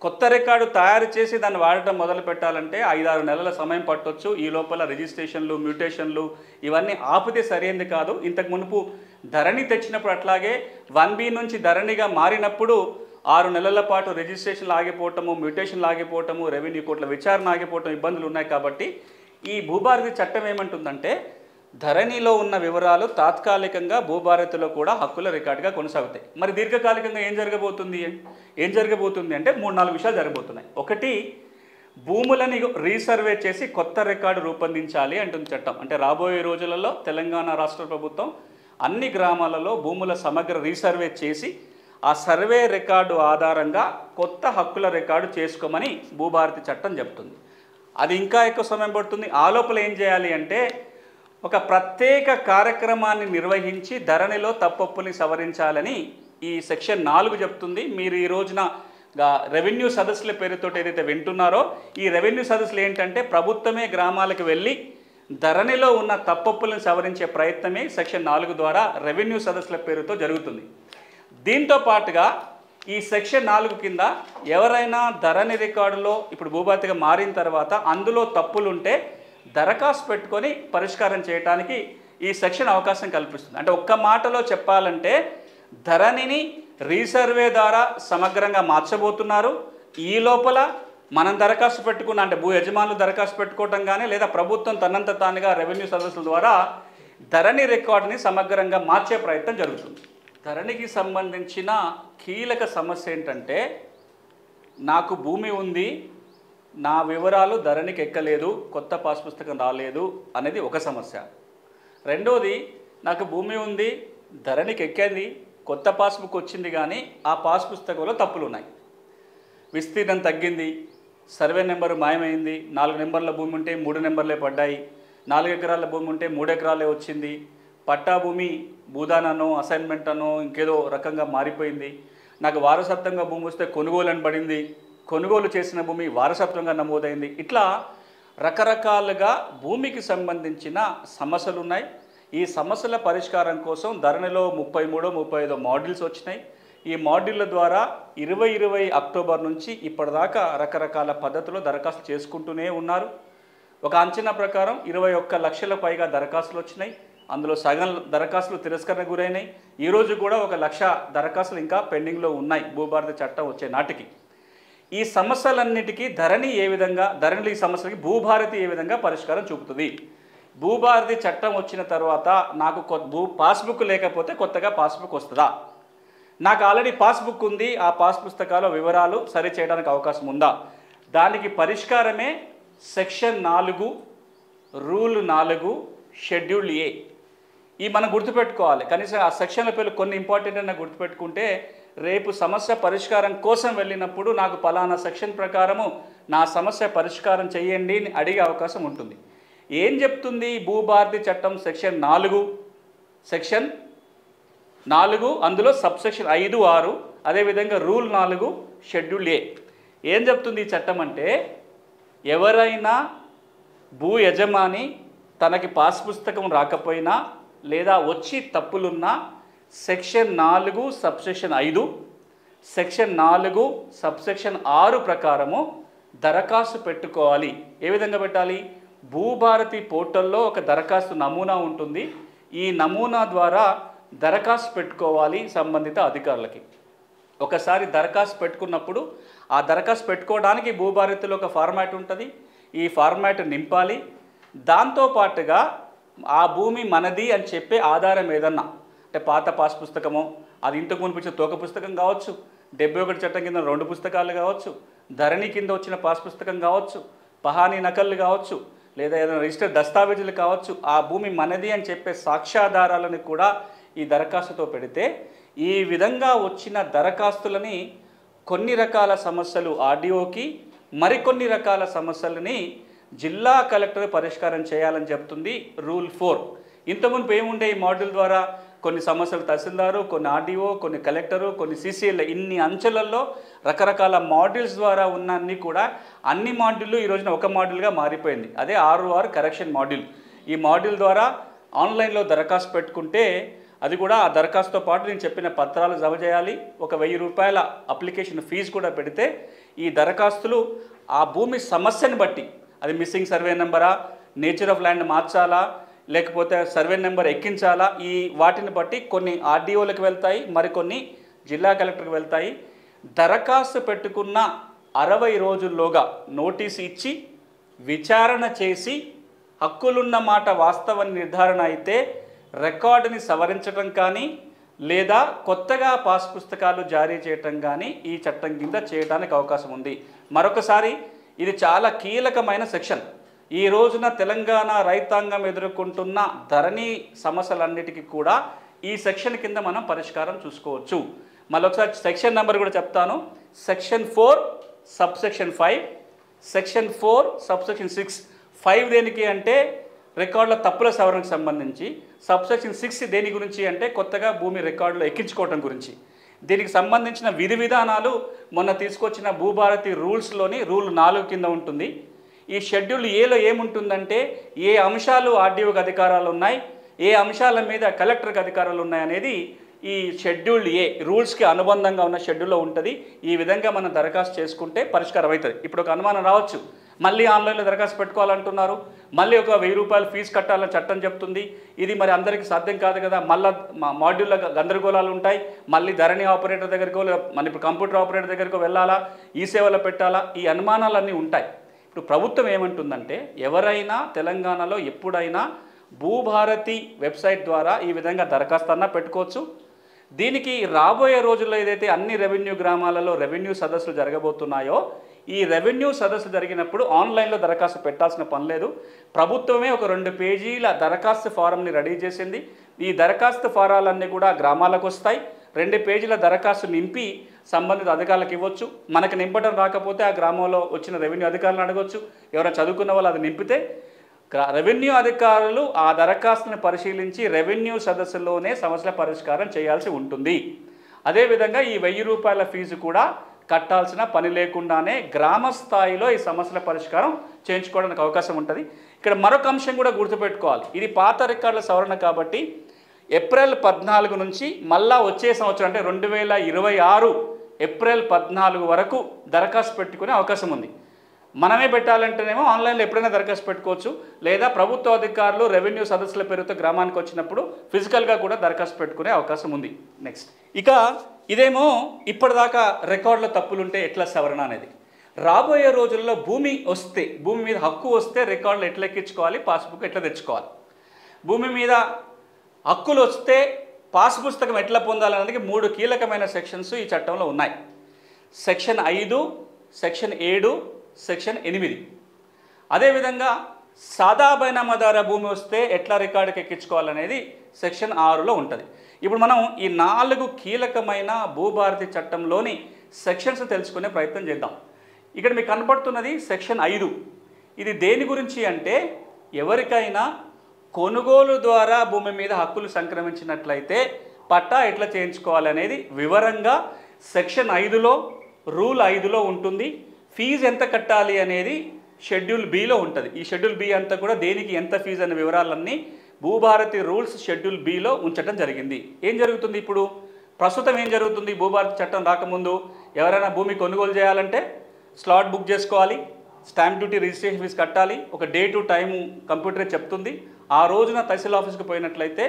కొత్త రికార్డు తయారు చేసి దాన్ని వాడటం మొదలు పెట్టాలంటే 5-6 నెలల సమయం పట్టొచ్చు. ఈ లోపల రిజిస్ట్రేషన్లు, మ్యూటేషన్లు ఇవన్నీ ఆపితే సరైనది కాదు. ఇంతకు మునుపు ధరణి తెచ్చినప్పుడు అట్లాగే 1B నుంచి ధరణిగా మారినప్పుడు 6 నెలల పాటు రిజిస్ట్రేషన్లు ఆగిపోవటము, మ్యూటేషన్లు ఆగిపోవటము, రెవెన్యూ కోర్టుల విచారణ ఆగిపోవటం ఇబ్బందులు ఉన్నాయి. కాబట్టి ఈ భూభారతి చట్టం ఏమంటుందంటే ధరణిలో ఉన్న వివరాలు తాత్కాలికంగా భూభారతిలో కూడా హక్కుల రికార్డుగా కొనసాగుతాయి. మరి దీర్ఘకాలికంగా ఏం జరగబోతుంది అంటే 3-4 విషయాలు జరగబోతున్నాయి. ఒకటి, భూములని రీసర్వే చేసి కొత్త రికార్డు రూపొందించాలి అంటుంది చట్టం. అంటే రాబోయే రోజులలో తెలంగాణ రాష్ట్ర ప్రభుత్వం అన్ని గ్రామాలలో భూముల సమగ్ర రీసర్వే చేసి ఆ సర్వే రికార్డు ఆధారంగా కొత్త హక్కుల రికార్డు చేసుకోమని భూభారతి చట్టం చెప్తుంది. అది ఇంకా ఎక్కువ సమయం పడుతుంది. ఆ లోపల ఏం చేయాలి అంటే ఒక ప్రత్యేక కార్యక్రమాన్ని నిర్వహించి ధరణిలో తప్పొప్పుని సవరించాలని ఈ సెక్షన్ 4 చెప్తుంది. మీరు ఈ రోజున రెవెన్యూ సదస్సుల పేరుతో ఏదైతే వింటున్నారో ఈ రెవెన్యూ సదస్సులు ఏంటంటే ప్రభుత్వమే గ్రామాలకు వెళ్ళి ధరణిలో ఉన్న తప్పొప్పులను సవరించే ప్రయత్నమే సెక్షన్ 4 ద్వారా రెవెన్యూ సదస్సుల పేరుతో జరుగుతుంది. దీంతో పాటుగా ఈ సెక్షన్ 4 కింద ఎవరైనా ధరణి రికార్డులో ఇప్పుడు భూభారతిగా మారిన తర్వాత అందులో తప్పులుంటే దరఖాస్తు పెట్టుకొని పరిష్కారం చేయడానికి ఈ సెక్షన్ అవకాశం కల్పిస్తుంది. అంటే ఒక్క మాటలో చెప్పాలంటే ధరణిని రీసర్వే ద్వారా సమగ్రంగా మార్చబోతున్నారు. ఈ లోపల మనం దరఖాస్తు పెట్టుకున్న అంటే భూ యజమానులు దరఖాస్తు పెట్టుకోవటం కానీ లేదా ప్రభుత్వం తనంత తానుగా రెవెన్యూ సదస్సుల ద్వారా ధరణి రికార్డుని సమగ్రంగా మార్చే ప్రయత్నం జరుగుతుంది. ధరణికి సంబంధించిన కీలక సమస్య ఏంటంటే నాకు భూమి ఉంది, నా వివరాలు ధరణికి ఎక్కలేదు, కొత్త పాస్ పుస్తకం రాలేదు అనేది ఒక సమస్య. రెండోది, నాకు భూమి ఉంది, ధరణికి ఎక్కింది, కొత్త పాస్బుక్ వచ్చింది కానీ ఆ పాస్ పుస్తకంలో తప్పులు ఉన్నాయి. విస్తీర్ణం తగ్గింది, సర్వే నెంబరు మాయమైంది, 4 నెంబర్ల భూమి ఉంటే 3 నెంబర్లే పడ్డాయి, 4 ఎకరాల భూమి ఉంటే 3 ఎకరాలే వచ్చింది, పట్టా భూమి భూదాననో అసైన్మెంట్ అనో ఇంకేదో రకంగా మారిపోయింది, నాకు వారసత్వంగా భూమి వస్తే కొనుగోలు అని పడింది, కొనుగోలు చేసిన భూమి వారసత్వంగా నమోదైంది. ఇట్లా రకరకాలుగా భూమికి సంబంధించిన సమస్యలు ఉన్నాయి. ఈ సమస్యల పరిష్కారం కోసం ధరణిలో 33-35 మాడ్యూల్స్ వచ్చినాయి. ఈ మాడ్యూళ్ళ ద్వారా 2020 అక్టోబర్ నుంచి ఇప్పటిదాకా రకరకాల పద్ధతుల్లో దరఖాస్తు చేసుకుంటూనే ఉన్నారు. ఒక అంచనా ప్రకారం 21 లక్షల పైగా దరఖాస్తులు వచ్చినాయి. అందులో సగం దరఖాస్తులు తిరస్కరణ గురైనాయి. ఈరోజు కూడా 1 లక్ష దరఖాస్తులు ఇంకా పెండింగ్లో ఉన్నాయి భూభారతి చట్టం వచ్చే నాటికి. ఈ సమస్యలన్నిటికీ ధరణి ఈ సమస్యలకి భూభారతి ఏ విధంగా పరిష్కారం చూపుతుంది? భూభారతి చట్టం వచ్చిన తర్వాత నాకు పాస్బుక్ లేకపోతే కొత్తగా పాస్బుక్ వస్తుందా? నాకు ఆల్రెడీ పాస్బుక్ ఉంది, ఆ పాస్ పుస్తకాల వివరాలు సరి చేయడానికి అవకాశం ఉందా? దానికి పరిష్కారమే సెక్షన్ 4 రూల్ 4 షెడ్యూల్ ఏ. ఈ మనం గుర్తుపెట్టుకోవాలి. కనీసం ఆ సెక్షన్ల పేర్లు కొన్ని ఇంపార్టెంట్ అని గుర్తుపెట్టుకుంటే రేపు సమస్య పరిష్కారం కోసం వెళ్ళినప్పుడు నాకు పలానా సెక్షన్ ప్రకారము నా సమస్య పరిష్కారం చేయండి అని అడిగే అవకాశం ఉంటుంది. ఏం చెప్తుంది భూభారతి చట్టం సెక్షన్ 4 అందులో సబ్సెక్షన్ 5, 6 అదేవిధంగా రూల్ 4 షెడ్యూల్ ఏ ఏం చెప్తుంది ఈ చట్టం అంటే ఎవరైనా భూ యజమాని తనకి పాస్ పుస్తకం రాకపోయినా లేదా వచ్చి తప్పులున్నా సెక్షన్ 4 సబ్సెక్షన్ 5 సెక్షన్ 4 సబ్సెక్షన్ 6 ప్రకారము దరఖాస్తు పెట్టుకోవాలి. ఏ విధంగా పెట్టాలి? భూభారతి పోర్టల్లో ఒక దరఖాస్తు నమూనా ఉంటుంది. ఈ నమూనా ద్వారా దరఖాస్తు పెట్టుకోవాలి సంబంధిత అధికారులకి. ఒకసారి దరఖాస్తు పెట్టుకున్నప్పుడు ఆ దరఖాస్తు పెట్టుకోవడానికి భూభారతిలో ఒక ఫార్మాట్ ఉంటుంది. ఈ ఫార్మాట్ నింపాలి. దాంతోపాటుగా ఆ భూమి మనది అని చెప్పే ఆధారం ఏదన్నా అంటే పాత పాస్ పుస్తకమో, అది ఇంతకు మునుపు ఇచ్చిన తోక పుస్తకం కావచ్చు, 71 చట్టం కింద 2 పుస్తకాలు కావచ్చు, ధరణి కింద వచ్చిన పాస్ పుస్తకం కావచ్చు, పహానీ నకళ్ళు కావచ్చు, లేదా ఏదైనా రిజిస్టర్ దస్తావేజులు కావచ్చు, ఆ భూమి మనది అని చెప్పే సాక్ష్యాధారాలను కూడా ఈ దరఖాస్తుతో పెడితే ఈ విధంగా వచ్చిన దరఖాస్తులని కొన్ని రకాల సమస్యలు ఆర్డీఓకి, మరికొన్ని రకాల సమస్యలని జిల్లా కలెక్టర్ పరిష్కారం చేయాలని చెప్తుంది రూల్ 4. ఇంతకుముందు ఏముండే ఈ మాడ్యూల్ ద్వారా కొన్ని సమస్యలు తహసీల్దారు, కొన్ని ఆర్డీఓ, కొన్ని కలెక్టరు, కొన్ని సీసీఎల్, ఇన్ని అంచెలలో రకరకాల మాడ్యూల్స్ ద్వారా ఉన్న అన్ని కూడా అన్ని మాడ్యూళ్ళు ఈ రోజున ఒక మాడ్యూల్గా మారిపోయింది. అదే 6 కరెక్షన్ మాడ్యూల్. ఈ మాడ్యూల్ ద్వారా ఆన్లైన్లో దరఖాస్తు పెట్టుకుంటే అది కూడా ఆ దరఖాస్తుతో పాటు నేను చెప్పిన పత్రాలు జమ చేయాలి. ఒక 1000 రూపాయల అప్లికేషన్ ఫీజు కూడా పెడితే ఈ దరఖాస్తులు ఆ భూమి సమస్యను బట్టి, అది మిస్సింగ్ సర్వే నెంబరా, నేచర్ ఆఫ్ ల్యాండ్ మార్చాలా, లేకపోతే సర్వే నెంబర్ ఎక్కించాలా, ఈ వాటిని బట్టి కొన్ని ఆర్డీఓలకు వెళ్తాయి, మరికొన్ని జిల్లా కలెక్టర్కి వెళ్తాయి. దరఖాస్తు పెట్టుకున్న 60 రోజుల్లోగా నోటీసు ఇచ్చి విచారణ చేసి హక్కులున్న మాట వాస్తవ నిర్ధారణ అయితే రికార్డుని సవరించడం కానీ లేదా కొత్తగా పాస్ పుస్తకాలు జారీ చేయటం కానీ ఈ చట్టం కింద చేయడానికి అవకాశం ఉంది. మరొకసారి ఇది చాలా కీలకమైన సెక్షన్. ఈ రోజున తెలంగాణ రైతాంగం ఎదుర్కొంటున్న ధరణి సమస్యలన్నిటికీ కూడా ఈ సెక్షన్ కింద మనం పరిష్కారం చూసుకోవచ్చు. మళ్ళొకసారి సెక్షన్ నెంబర్ కూడా చెప్తాను. Section 4 subsection 5, section 4 subsection 6. 5 దేనికి అంటే రికార్డుల తప్పుల సవరణకు సంబంధించి, సబ్సెక్షన్ 6 దేని గురించి అంటే కొత్తగా భూమి రికార్డులో ఎక్కించుకోవడం గురించి. దీనికి సంబంధించిన విధి విధానాలు మొన్న తీసుకొచ్చిన భూభారతి రూల్స్లోని రూల్ 4 కింద ఉంటుంది. ఈ షెడ్యూల్ ఏలో ఏముంటుందంటే ఏ అంశాలు ఆర్డీఓకి అధికారాలు ఉన్నాయి, ఏ అంశాల మీద కలెక్టర్కి అధికారాలు ఉన్నాయనేది ఈ షెడ్యూల్ ఏ రూల్స్కి అనుబంధంగా ఉన్న షెడ్యూల్లో ఉంటుంది. ఈ విధంగా మనం దరఖాస్తు చేసుకుంటే పరిష్కారం అవుతుంది. ఇప్పుడు ఒక అనుమానం రావచ్చు, మళ్ళీ ఆన్లైన్లో దరఖాస్తు పెట్టుకోవాలంటున్నారు, మళ్ళీ ఒక 1000 రూపాయలు ఫీజు కట్టాలని చట్టం చెప్తుంది. ఇది మరి అందరికీ సాధ్యం కాదు కదా, మళ్ళీ మాడ్యూల్లో గందరగోళాలు ఉంటాయి, మళ్ళీ ధరణి ఆపరేటర్ దగ్గరికో మన ఇప్పుడు కంప్యూటర్ ఆపరేటర్ దగ్గరికో వెళ్ళాలా, ఈ సేవలో పెట్టాలా, ఈ అనుమానాలన్నీ ఉంటాయి. ఇప్పుడు ప్రభుత్వం ఏమంటుందంటే ఎవరైనా తెలంగాణలో ఎప్పుడైనా భూభారతి వెబ్సైట్ ద్వారా ఈ విధంగా దరఖాస్తు అన్నా పెట్టుకోవచ్చు. దీనికి రాబోయే రోజుల్లో ఏదైతే అన్ని రెవెన్యూ గ్రామాలలో రెవెన్యూ సదస్సులు జరగబోతున్నాయో ఈ రెవెన్యూ సదస్సు జరిగినప్పుడు ఆన్లైన్లో దరఖాస్తు పెట్టాల్సిన పని లేదు. ప్రభుత్వమే ఒక 2 పేజీల దరఖాస్తు ఫారంని రెడీ చేసింది. ఈ దరఖాస్తు ఫారాలన్నీ కూడా గ్రామాలకు వస్తాయి. 2 పేజీల దరఖాస్తు నింపి సంబంధిత అధికారులకు ఇవ్వచ్చు. మనకు నింపడం రాకపోతే ఆ గ్రామంలో వచ్చిన రెవెన్యూ అధికారులను అడగవచ్చు. ఎవరైనా చదువుకున్న వాళ్ళు అది నింపితే రెవెన్యూ అధికారులు ఆ దరఖాస్తుని పరిశీలించి రెవెన్యూ సదస్సులోనే సమస్యల పరిష్కారం చేయాల్సి ఉంటుంది. అదేవిధంగా ఈ 1000 రూపాయల ఫీజు కూడా కట్టాల్సిన పని లేకుండానే గ్రామ స్థాయిలో ఈ సమస్యల పరిష్కారం చేయించుకోవడానికి అవకాశం ఉంటుంది. ఇక్కడ మరొక అంశం కూడా గుర్తుపెట్టుకోవాలి. ఇది పాత రికార్డుల సవరణ కాబట్టి ఏప్రిల్ 14 నుంచి మళ్ళా వచ్చే సంవత్సరం అంటే 2026 ఏప్రిల్ 14 వరకు దరఖాస్తు పెట్టుకునే అవకాశం ఉంది. మనమే పెట్టాలంటేనేమో ఆన్లైన్లో ఎప్పుడైనా దరఖాస్తు పెట్టుకోవచ్చు, లేదా ప్రభుత్వ అధికారులు రెవెన్యూ సదస్సుల పేరుతో గ్రామానికి వచ్చినప్పుడు ఫిజికల్గా కూడా దరఖాస్తు పెట్టుకునే అవకాశం ఉంది. నెక్స్ట్ ఇక ఇదేమో ఇప్పటిదాకా రికార్డులో తప్పులుంటే ఎట్లా సవరణ అనేది. రాబోయే రోజుల్లో భూమి వస్తే, భూమి మీద హక్కు వస్తే రికార్డులు ఎట్లా ఎక్కించుకోవాలి, పాస్బుక్ ఎట్లా తెచ్చుకోవాలి, భూమి మీద హక్కులు వస్తే పాస్ పుస్తకం ఎట్లా పొందాలనేది 3 కీలకమైన సెక్షన్స్ ఈ చట్టంలో ఉన్నాయి. Section 5, section 7, section 8. అదేవిధంగా సాదా బైనామాదార భూమి వస్తే ఎట్లా రికార్డుకి ఎక్కించుకోవాలనేది సెక్షన్ 6లో ఉంటుంది. ఇప్పుడు మనం ఈ 4 కీలకమైన భూభారతి చట్టంలోని సెక్షన్స్ తెలుసుకునే ప్రయత్నం చేద్దాం. ఇక్కడ మీకు కనపడుతున్నది సెక్షన్ 5. ఇది దేని గురించి అంటే ఎవరికైనా కొనుగోలు ద్వారా భూమి మీద హక్కులు సంక్రమించినట్లయితే పట్టా ఎట్లా చేయించుకోవాలనేది వివరంగా సెక్షన్ 5లో రూల్ 5లో ఉంటుంది. ఫీజు ఎంత కట్టాలి అనేది షెడ్యూల్ బిలో ఉంటుంది. ఈ షెడ్యూల్ బి అంతా కూడా దేనికి ఎంత ఫీజు అనే వివరాలన్నీ భూభారతి రూల్స్ షెడ్యూల్ బిలో ఉంచడం జరిగింది. ఏం జరుగుతుంది ఇప్పుడు ప్రస్తుతం ఏం జరుగుతుంది, భూభారతి చట్టం రాకముందు ఎవరైనా భూమి కొనుగోలు చేయాలంటే స్లాట్ బుక్ చేసుకోవాలి, స్టాంప్ డ్యూటీ రిజిస్ట్రేషన్ ఫీజు కట్టాలి, ఒక డే టు టైము కంప్యూటరే చెప్తుంది. ఆ రోజున తహసీల్ ఆఫీస్కి పోయినట్లయితే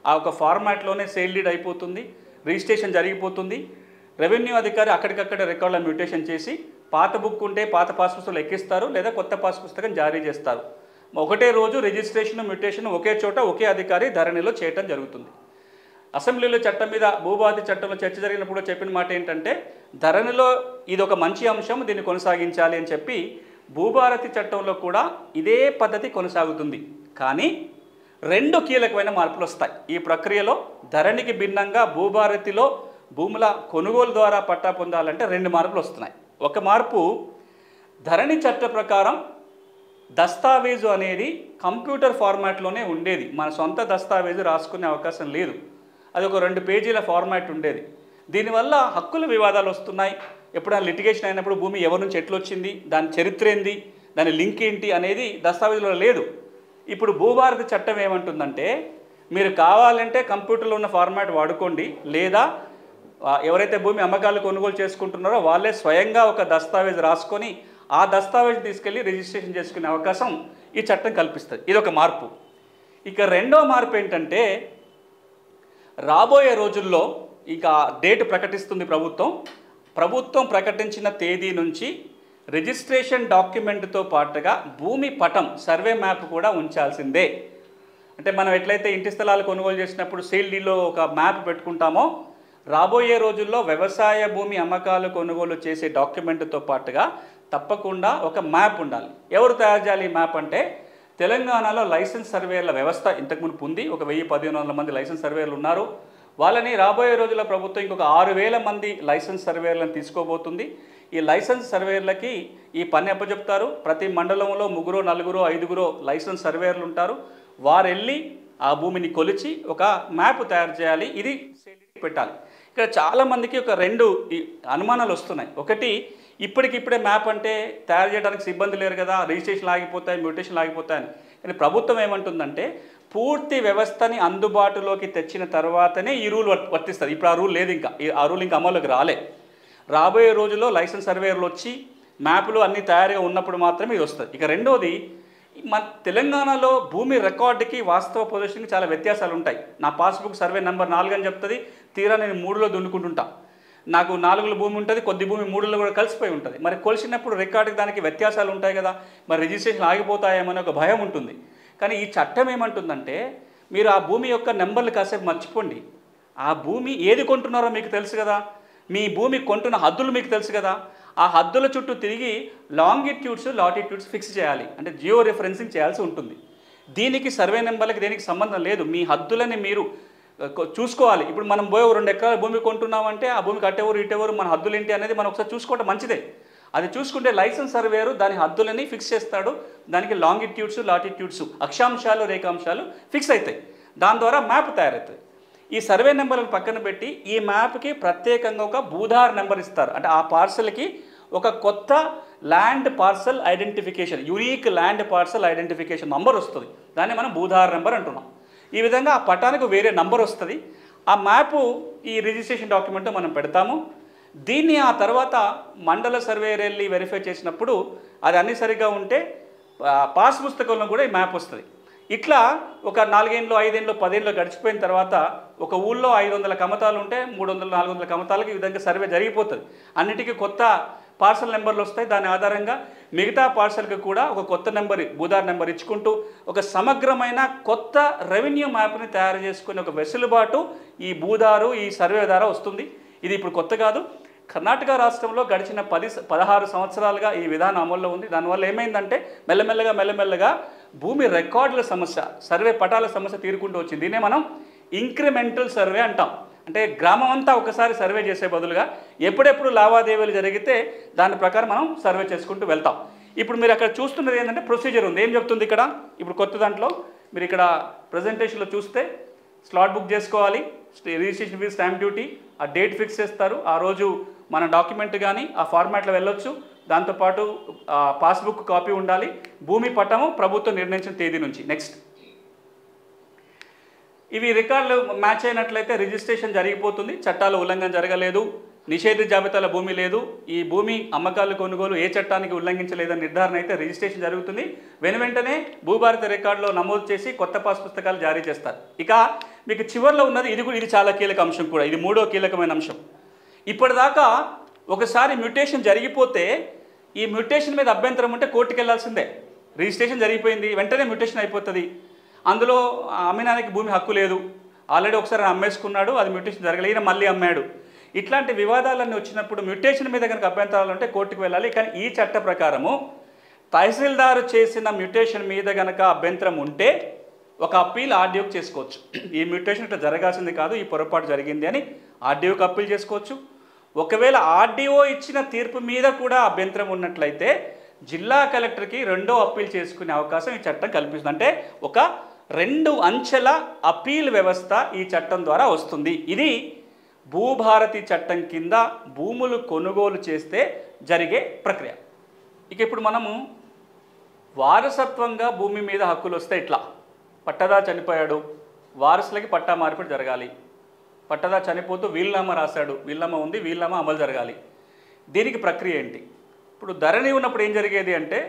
ఆ ఒక ఫార్మాట్లోనే సేల్ డీడ్ అయిపోతుంది, రిజిస్ట్రేషన్ జరిగిపోతుంది. రెవెన్యూ అధికారి అక్కడికక్కడ రికార్డుల మ్యూటేషన్ చేసి పాత బుక్ ఉంటే పాత పాస్ పుస్తకాలు ఎక్కిస్తారు, లేదా కొత్త పాస్ పుస్తకం జారీ చేస్తారు. ఒకటే రోజు రిజిస్ట్రేషన్ మ్యూటేషన్ ఒకే చోట ఒకే అధికారి ధరణిలో చేయటం జరుగుతుంది. అసెంబ్లీలో చట్టం మీద భూభారతి చట్టంలో చర్చ జరిగినప్పుడు చెప్పిన మాట ఏంటంటే ధరణిలో ఇది ఒక మంచి అంశం, దీన్ని కొనసాగించాలి అని చెప్పి భూభారతి చట్టంలో కూడా ఇదే పద్ధతి కొనసాగుతుంది. కానీ 2 కీలకమైన మార్పులు వస్తాయి ఈ ప్రక్రియలో. ధరణికి భిన్నంగా భూభారతిలో భూముల కొనుగోలు ద్వారా పట్టా పొందాలంటే 2 మార్పులు వస్తున్నాయి. ఒక మార్పు, ధరణి చట్ట ప్రకారం దస్తావేజు అనేది కంప్యూటర్ ఫార్మాట్లోనే ఉండేది. మన సొంత దస్తావేజు రాసుకునే అవకాశం లేదు. అది ఒక 2 పేజీల ఫార్మాట్ ఉండేది. దీనివల్ల హక్కుల వివాదాలు వస్తున్నాయి. ఎప్పుడైనా లిటిగేషన్ అయినప్పుడు భూమి ఎవరి నుంచి ఎట్లా వచ్చింది, దాని చరిత్ర ఏంది, దాని లింక్ ఏంటి అనేది దస్తావేజులో లేదు. ఇప్పుడు భూభారతి చట్టం ఏమంటుందంటే మీరు కావాలంటే కంప్యూటర్లో ఉన్న ఫార్మాట్ వాడుకోండి, లేదా ఎవరైతే భూమి అమ్మకాలు కొనుగోలు చేసుకుంటున్నారో వాళ్ళే స్వయంగా ఒక దస్తావేజు రాసుకొని ఆ దస్తావేజు తీసుకెళ్ళి రిజిస్ట్రేషన్ చేసుకునే అవకాశం ఈ చట్టం కల్పిస్తుంది. ఇది ఒక మార్పు. ఇక రెండో మార్పు ఏంటంటే రాబోయే రోజుల్లో ఇక డేట్ ప్రకటిస్తుంది ప్రభుత్వం ప్రకటించిన తేదీ నుంచి రిజిస్ట్రేషన్ డాక్యుమెంట్తో పాటుగా భూమి పటం సర్వే మ్యాప్ కూడా ఉంచాల్సిందే. అంటే మనం ఎట్లయితే ఇంటి స్థలాలు కొనుగోలు చేసినప్పుడు సేల్ డీల్లో ఒక మ్యాప్ పెట్టుకుంటామో రాబోయే రోజుల్లో వ్యవసాయ భూమి అమ్మకాలు కొనుగోలు చేసే డాక్యుమెంట్తో పాటుగా తప్పకుండా ఒక మ్యాప్ ఉండాలి. ఎవరు తయారు చేయాలి ఈ మ్యాప్ అంటే తెలంగాణలో లైసెన్స్ సర్వేయర్ల వ్యవస్థ ఇంతకుముందు ఉంది. ఒక 1000-1500 మంది లైసెన్స్ సర్వేయర్లు ఉన్నారు. వాళ్ళని రాబోయే రోజుల్లో ప్రభుత్వం ఇంకొక 6000 మంది లైసెన్స్ సర్వేయర్లను తీసుకోబోతుంది. ఈ లైసెన్స్ సర్వేయర్లకి ఈ పని అప్పచెప్తారు. ప్రతి మండలంలో 3, 4, 5 లైసెన్స్ సర్వేయర్లు ఉంటారు. వారు వెళ్ళి ఆ భూమిని కొలిచి ఒక మ్యాప్ తయారు చేయాలి. ఇది పెట్టాలి. ఇక్కడ చాలామందికి ఒక 2 అనుమానాలు వస్తున్నాయి. ఒకటి, ఇప్పటికిప్పుడే మ్యాప్ అంటే తయారు చేయడానికి సిబ్బంది లేరు కదా, రిజిస్ట్రేషన్ ఆగిపోతాయి, మ్యూటేషన్ ఆగిపోతాయని. కానీ ప్రభుత్వం ఏమంటుందంటే పూర్తి వ్యవస్థని అందుబాటులోకి తెచ్చిన తర్వాతనే ఈ రూల్ వర్తిస్తుంది. ఇప్పుడు ఆ రూల్ లేదు, ఆ రూల్ ఇంకా అమలులోకి రాలే. రాబోయే రోజుల్లో లైసెన్స్ సర్వేయర్లు వచ్చి మ్యాపులు అన్నీ తయారుగా ఉన్నప్పుడు మాత్రమే ఇది వస్తుంది. ఇక రెండోది, మన తెలంగాణలో భూమి రికార్డుకి వాస్తవ పొజిషన్కి చాలా వ్యత్యాసాలు ఉంటాయి. నా పాస్బుక్ సర్వే నెంబర్ 4 అని చెప్తుంది, తీరా నేను 3లో దున్నుకుంటుంటా. నాకు 4లో భూమి ఉంటుంది, కొద్ది భూమి 3లో కూడా కలిసిపోయి ఉంటుంది. మరి కొలిసినప్పుడు రికార్డుకి దానికి వ్యత్యాసాలు ఉంటాయి కదా, మరి రిజిస్ట్రేషన్ ఆగిపోతాయేమని ఒక భయం ఉంటుంది. కానీ ఈ చట్టం ఏమంటుందంటే మీరు ఆ భూమి యొక్క నెంబర్లు కాసేపు మర్చిపోండి. ఆ భూమి ఏది కొంటున్నారో మీకు తెలుసు కదా, మీ భూమి కొంటున్న హద్దులు మీకు తెలుసు కదా, ఆ హద్దుల చుట్టూ తిరిగి లాంగిట్యూడ్స్ లాటిట్యూడ్స్ ఫిక్స్ చేయాలి. అంటే జియో రిఫరెన్సింగ్ చేయాల్సి ఉంటుంది. దీనికి సర్వే నెంబర్లకి దేనికి సంబంధం లేదు. మీ హద్దులని మీరు చూసుకోవాలి. ఇప్పుడు మనం 2 ఎకరాల భూమి కొంటున్నామంటే ఆ భూమికి అట్టెవరు ఇటెవరు, మన హద్దులు ఏంటి అనేది మనం ఒకసారి చూసుకోవడం మంచిదే. అది చూసుకుంటే లైసెన్స్ సర్వేయరు దాని హద్దులని ఫిక్స్ చేస్తాడు. దానికి లాంగిట్యూడ్స్ లాటిట్యూడ్స్ అక్షాంశాలు రేఖాంశాలు ఫిక్స్ అవుతాయి. దాని ద్వారా మ్యాప్ తయారవుతుంది. ఈ సర్వే నెంబర్లను పక్కన పెట్టి ఈ మ్యాప్కి ప్రత్యేకంగా ఒక భూధార్ నెంబర్ ఇస్తారు. అంటే ఆ పార్సల్కి ఒక కొత్త land parcel identification, unique land parcel identification number వస్తుంది. దాన్ని మనం భూధార్ నెంబర్ అంటున్నాం. ఈ విధంగా ఆ పట్టానికి వేరే నంబర్ వస్తుంది. ఆ మ్యాపు ఈ రిజిస్ట్రేషన్ డాక్యుమెంట్ మనం పెడతాము. దీన్ని ఆ తర్వాత మండల సర్వేయర్ వెళ్ళి వెరిఫై చేసినప్పుడు అది అన్ని సరిగ్గా ఉంటే పాస్ పుస్తకంలో కూడా ఈ మ్యాప్ వస్తుంది. ఇట్లా ఒక 4 ఏళ్ళు 5 ఏళ్ళు 10 ఏళ్ళు గడిచిపోయిన తర్వాత ఒక ఊళ్ళో 500 కమతాలు ఉంటే 300-400 కమతాలకు ఈ విధంగా సర్వే జరిగిపోతుంది. అన్నిటికీ కొత్త పార్సల్ నెంబర్లు వస్తాయి. దాని ఆధారంగా మిగతా పార్సల్కి కూడా ఒక కొత్త నెంబర్ భూధార్ నెంబర్ ఇచ్చుకుంటూ ఒక సమగ్రమైన కొత్త రెవెన్యూ మ్యాప్ని తయారు చేసుకునే ఒక వెసులుబాటు ఈ భూధారు ఈ సర్వే ద్వారా వస్తుంది. ఇది ఇప్పుడు కొత్త కాదు. కర్ణాటక రాష్ట్రంలో గడిచిన 16 సంవత్సరాలుగా ఈ విధానం అమల్లో ఉంది. దానివల్ల ఏమైందంటే మెల్లమెల్లగా భూమి రికార్డుల సమస్య, సర్వే పటాల సమస్య తీరుకుంటూ వచ్చింది. దీన్నే మనం ఇంక్రిమెంటల్ సర్వే అంటాం. అంటే గ్రామం అంతా ఒకసారి సర్వే చేసే బదులుగా ఎప్పుడెప్పుడు లావాదేవీలు జరిగితే దాని ప్రకారం మనం సర్వే చేసుకుంటూ వెళ్తాం. ఇప్పుడు మీరు అక్కడ చూస్తున్నది ఏంటంటే ప్రొసీజర్ ఉంది. ఏం చెప్తుంది ఇక్కడ? ఇప్పుడు కొత్త దాంట్లో మీరు ఇక్కడ ప్రజెంటేషన్లో చూస్తే స్లాట్ బుక్ చేసుకోవాలి, రిజిస్ట్రేషన్ ఫీజు, స్టాంప్ డ్యూటీ, ఆ డేట్ ఫిక్స్ చేస్తారు. ఆ రోజు మన డాక్యుమెంట్ కానీ ఆ ఫార్మాట్లో వెళ్ళొచ్చు. దాంతోపాటు పాస్బుక్ కాపీ ఉండాలి. భూమి పట్టము ప్రభుత్వం నిర్ణయించిన తేదీ నుంచి. నెక్స్ట్, ఇవి రికార్డులు మ్యాచ్ అయినట్లయితే రిజిస్ట్రేషన్ జరిగిపోతుంది. చట్టాల ఉల్లంఘన జరగలేదు, నిషేధిత జాబితాల భూమి లేదు, ఈ భూమి అమ్మకాలు కొనుగోలు ఏ చట్టానికి ఉల్లంఘించలేదని నిర్ధారణ అయితే రిజిస్ట్రేషన్ జరుగుతుంది. వెంటనే భూభారతి రికార్డులో నమోదు చేసి కొత్త పాస్ పుస్తకాలు జారీ చేస్తారు. ఇక మీకు చివరిలో ఉన్నది ఇది చాలా కీలక అంశం కూడా. ఇది 3వ కీలకమైన అంశం. ఇప్పటిదాకా ఒకసారి మ్యూటేషన్ జరిగిపోతే ఈ మ్యూటేషన్ మీద అభ్యంతరం ఉంటే కోర్టుకు వెళ్ళాల్సిందే. రిజిస్ట్రేషన్ జరిగిపోయింది, వెంటనే మ్యూటేషన్ అయిపోతుంది. అందులో అమ్మినానికి భూమి హక్కు లేదు, ఆల్రెడీ ఒకసారి అమ్మేసుకున్నాడు, అది మ్యూటేషన్ జరగలేదు, ఈయన మళ్ళీ అమ్మాడు. ఇట్లాంటి వివాదాలన్నీ వచ్చినప్పుడు మ్యూటేషన్ మీద కనుక అభ్యంతరాలు ఉంటే కోర్టుకు వెళ్ళాలి. కానీ ఈ చట్ట ప్రకారము తహసీల్దారు చేసిన మ్యూటేషన్ మీద కనుక అభ్యంతరం ఉంటే ఒక అప్పీల్ ఆర్డీఓకి చేసుకోవచ్చు. ఈ మ్యూటేషన్ ఇట్లా జరగాల్సింది కాదు, ఈ పొరపాటు జరిగింది అని ఆర్డీఓకి అప్పీల్ చేసుకోవచ్చు. ఒకవేళ ఆర్డీఓ ఇచ్చిన తీర్పు మీద కూడా అభ్యంతరం ఉన్నట్లయితే జిల్లా కలెక్టర్కి రెండో అప్పీల్ చేసుకునే అవకాశం ఈ చట్టం కల్పిస్తుంది. అంటే ఒక 2 అంచెల అప్పీల్ వ్యవస్థ ఈ చట్టం ద్వారా వస్తుంది. ఇది భూభారతి చట్టం కింద భూములు కొనుగోలు చేస్తే జరిగే ప్రక్రియ. ఇక ఇప్పుడు మనము వారసత్వంగా భూమి మీద హక్కులు వస్తే ఇట్లా పట్టదా చనిపోయాడు, వారసులకి పట్టా మార్పిడి జరగాలి. పట్టదా చనిపోతూ వీలునామా రాశాడు, వీలునామా ఉంది, వీలునామా అమలు జరగాలి. దీనికి ప్రక్రియ ఏంటి? ఇప్పుడు ధరణి ఉన్నప్పుడు ఏం జరిగేది అంటే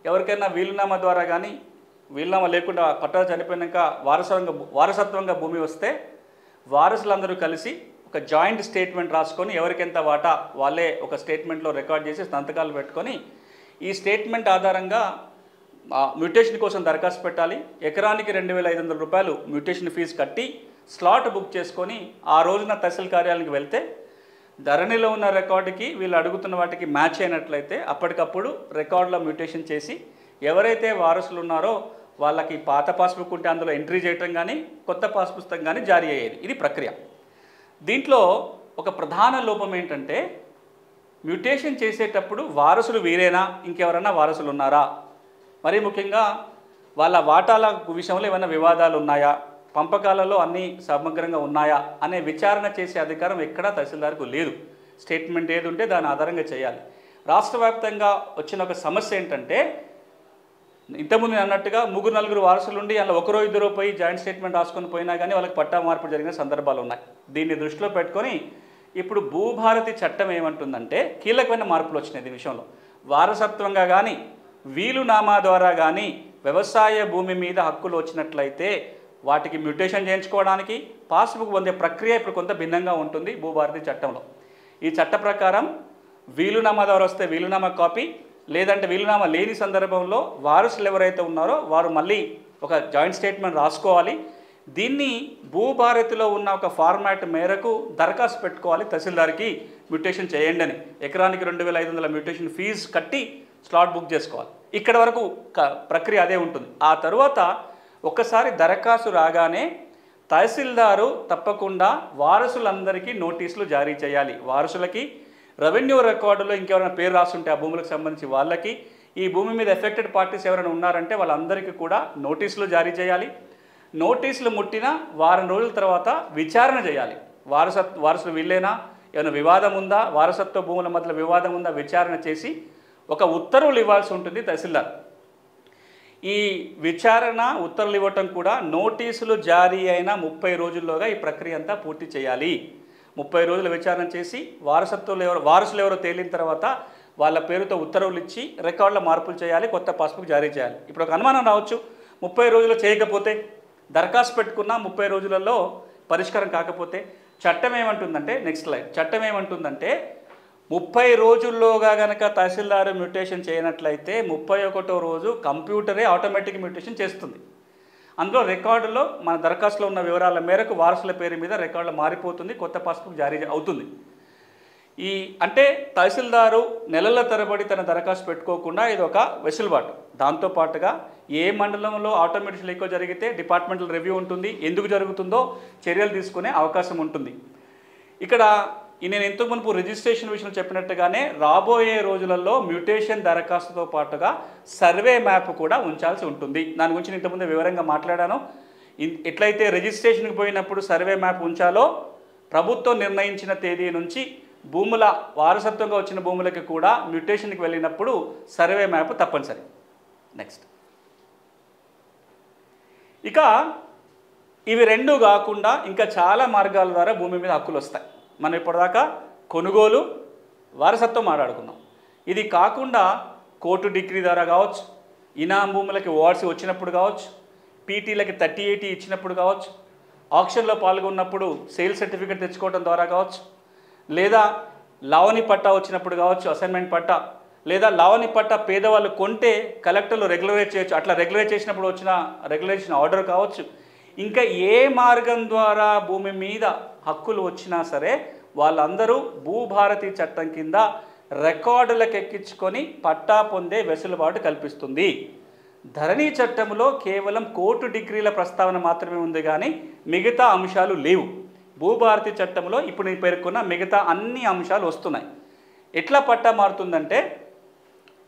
ఎవరికైనా వీలునామా ద్వారా కానీ వీలునామా లేకుండా పట్టదా చనిపోయినాక వారసత్వంగా భూమి వస్తే వారసులందరూ కలిసి ఒక జాయింట్ స్టేట్మెంట్ రాసుకొని ఎవరికెంత వాటా వాళ్ళే ఒక స్టేట్మెంట్లో రికార్డ్ చేసి సంతకాలు పెట్టుకొని ఈ స్టేట్మెంట్ ఆధారంగా మ్యూటేషన్ కోసం దరఖాస్తు పెట్టాలి. ఎకరానికి 2,500 రూపాయలు మ్యూటేషన్ ఫీజు కట్టి స్లాట్ బుక్ చేసుకొని ఆ రోజున తహసీల్ కార్యాలయానికి వెళ్తే ధరణిలో ఉన్న రికార్డుకి వీళ్ళు అడుగుతున్న వాటికి మ్యాచ్ అయినట్లయితే అప్పటికప్పుడు రికార్డులో మ్యూటేషన్ చేసి ఎవరైతే వారసులు ఉన్నారో వాళ్ళకి పాత పాస్బుక్ ఉంటే అందులో ఎంట్రీ చేయటం కానీ కొత్త పాస్ పుస్తకం కానీ జారీ అయ్యేది. ఇది ప్రక్రియ. దీంట్లో ఒక ప్రధాన లోపం ఏంటంటే మ్యూటేషన్ చేసేటప్పుడు వారసులు వీరేనా, ఇంకెవరైనా వారసులు ఉన్నారా, మరీ ముఖ్యంగా వాళ్ళ వాటాల విషయంలో ఏమైనా వివాదాలు ఉన్నాయా, పంపకాలలో అన్నీ సమగ్రంగా ఉన్నాయా అనే విచారణ చేసే అధికారం ఎక్కడా తహసీల్దార్కు లేదు. స్టేట్మెంట్ ఏది ఉంటే దాని ఆధారంగా చేయాలి. రాష్ట్ర వ్యాప్తంగా వచ్చిన ఒక సమస్య ఏంటంటే ఇంతకుముందు అన్నట్టుగా 3-4 వారసులు ఉండి అలా 1-2 పోయి జాయింట్ స్టేట్మెంట్ రాసుకొని పోయినా కానీ వాళ్ళకి పట్టా మార్పిడి జరిగిన సందర్భాలు ఉన్నాయి. దీన్ని దృష్టిలో పెట్టుకొని ఇప్పుడు భూభారతి చట్టం ఏమంటుందంటే కీలకమైన మార్పులు వచ్చినాయి దీని విషయంలో. వారసత్వంగా కానీ వీలునామా ద్వారా కానీ వ్యవసాయ భూమి మీద హక్కులు వచ్చినట్లయితే వాటికి మ్యూటేషన్ చేయించుకోవడానికి పాస్బుక్ పొందే ప్రక్రియ ఇప్పుడు కొంత భిన్నంగా ఉంటుంది భూభారతి చట్టంలో. ఈ చట్ట ప్రకారం వీలునామా ద్వారా వస్తే వీలునామా కాపీ, లేదంటే వీలునామా లేని సందర్భంలో వారసులు ఎవరైతే ఉన్నారో వారు మళ్ళీ ఒక జాయింట్ స్టేట్మెంట్ రాసుకోవాలి. దీన్ని భూభారతిలో ఉన్న ఒక ఫార్మాట్ మేరకు దరఖాస్తు పెట్టుకోవాలి తహసీల్దార్కి మ్యూటేషన్ చేయండి అని. ఎకరానికి 2,500 మ్యూటేషన్ ఫీజు కట్టి స్లాట్ బుక్ చేసుకోవాలి. ఇక్కడ వరకు ప్రక్రియ అదే ఉంటుంది. ఆ తర్వాత ఒక్కసారి దరఖాస్తు రాగానే తహసీల్దారు తప్పకుండా వారసులందరికీ నోటీసులు జారీ చేయాలి. వారసులకి, రెవెన్యూ రికార్డులో ఇంకెవరైనా పేరు రాస్తుంటే ఆ భూములకు సంబంధించి వాళ్ళకి, ఈ భూమి మీద ఎఫెక్టెడ్ పార్టీస్ ఎవరైనా ఉన్నారంటే వాళ్ళందరికీ కూడా నోటీసులు జారీ చేయాలి. నోటీసులు ముట్టిన వారం రోజుల తర్వాత విచారణ చేయాలి. వారసులు వీళ్ళేనా, ఏమైనా వివాదం ఉందా, వారసత్వ భూముల మధ్య వివాదం ఉందా విచారణ చేసి ఒక ఉత్తర్వులు ఇవ్వాల్సి ఉంటుంది తహసీల్దార్. ఈ విచారణ ఉత్తర్వులు ఇవ్వటం కూడా నోటీసులు జారీ అయిన 30 రోజుల్లోగా ఈ ప్రక్రియ అంతా పూర్తి చేయాలి. 30 రోజుల విచారణ చేసి వారసులు ఎవరో తేలిన తర్వాత వాళ్ళ పేరుతో ఉత్తర్వులు ఇచ్చి రికార్డుల మార్పులు చేయాలి, కొత్త పాస్బుక్ జారీ చేయాలి. ఇప్పుడు ఒక అనుమానం రావచ్చు, 30 రోజులు చేయకపోతే, దరఖాస్తు పెట్టుకున్న 30 రోజులలో పరిష్కారం కాకపోతే చట్టం ఏమంటుందంటే, నెక్స్ట్ స్లైడ్, చట్టం ఏమంటుందంటే 30 రోజుల్లోగా కనుక తహసీల్దారు మ్యూటేషన్ చేయనట్లయితే 31వ రోజు కంప్యూటరే ఆటోమేటిక్ మ్యూటేషన్ చేస్తుంది. అందులో రికార్డులో మన దరఖాస్తులో ఉన్న వివరాల మేరకు వారసుల పేరు మీద రికార్డులో మారిపోతుంది, కొత్త పాస్బుక్ జారీ అవుతుంది. అంటే తహసీల్దారు నెలల తరబడి తన దరఖాస్తు పెట్టుకోకుండా ఇది ఒక వెసులుబాటు. దాంతోపాటుగా ఏ మండలంలో ఆటోమేటిక్ లీకేజ్ జరిగితే డిపార్ట్మెంటల్ రివ్యూ ఉంటుంది, ఎందుకు జరుగుతుందో చర్యలు తీసుకునే అవకాశం ఉంటుంది. ఇక్కడ నేను ఇంతకు మునుపు రిజిస్ట్రేషన్ విషయంలో చెప్పినట్టుగానే రాబోయే రోజులలో మ్యూటేషన్ దరఖాస్తుతో పాటుగా సర్వే మ్యాప్ కూడా ఉంచాల్సి ఉంటుంది. దాని గురించి ఇంతకుముందు వివరంగా మాట్లాడాను. ఎట్లయితే రిజిస్ట్రేషన్కి పోయినప్పుడు సర్వే మ్యాప్ ఉంచాలో ప్రభుత్వం నిర్ణయించిన తేదీ నుంచి భూముల వారసత్వంగా వచ్చిన భూములకి కూడా మ్యూటేషన్కి వెళ్ళినప్పుడు సర్వే మ్యాప్ తప్పనిసరి. నెక్స్ట్, ఇక ఇవి రెండు కాకుండా ఇంకా చాలా మార్గాల ద్వారా భూమి మీద హక్కులు వస్తాయి. మనం ఇప్పటిదాకా కొనుగోలు, వారసత్వం మాట్లాడుకున్నాం. ఇది కాకుండా కోర్టు డిగ్రీ ద్వారా కావచ్చు, ఇనాం భూములకి ఓఆర్సీ వచ్చినప్పుడు కావచ్చు, పీటీలకి 3080 ఇచ్చినప్పుడు కావచ్చు, ఆక్షన్లో పాల్గొన్నప్పుడు సేల్ సర్టిఫికేట్ తెచ్చుకోవడం ద్వారా కావచ్చు, లేదా లావణి పట్టా వచ్చినప్పుడు కావచ్చు, అసైన్మెంట్ పట్టా, లేదా లావణి పట్టా పేదవాళ్ళు కొంటే కలెక్టర్లు రెగ్యులరైజ్ చేయొచ్చు. అట్లా రెగ్యులరైజ్ చేసినప్పుడు వచ్చిన రెగ్యులేషన్ ఆర్డర్ కావచ్చు. ఇంకా ఏ మార్గం ద్వారా భూమి మీద హక్కులు వచ్చినా సరే వాళ్ళందరూ భూభారతి చట్టం కింద రికార్డులకు ఎక్కించుకొని పట్టా పొందే వెసులుబాటు కల్పిస్తుంది. ధరణి చట్టంలో కేవలం కోర్టు డిగ్రీల ప్రస్తావన మాత్రమే ఉంది, కానీ మిగతా అంశాలు లేవు. భూభారతి చట్టంలో ఇప్పుడు నేను పేర్కొన్న మిగతా అన్ని అంశాలు వస్తున్నాయి. ఎట్లా పట్టా మారుతుందంటే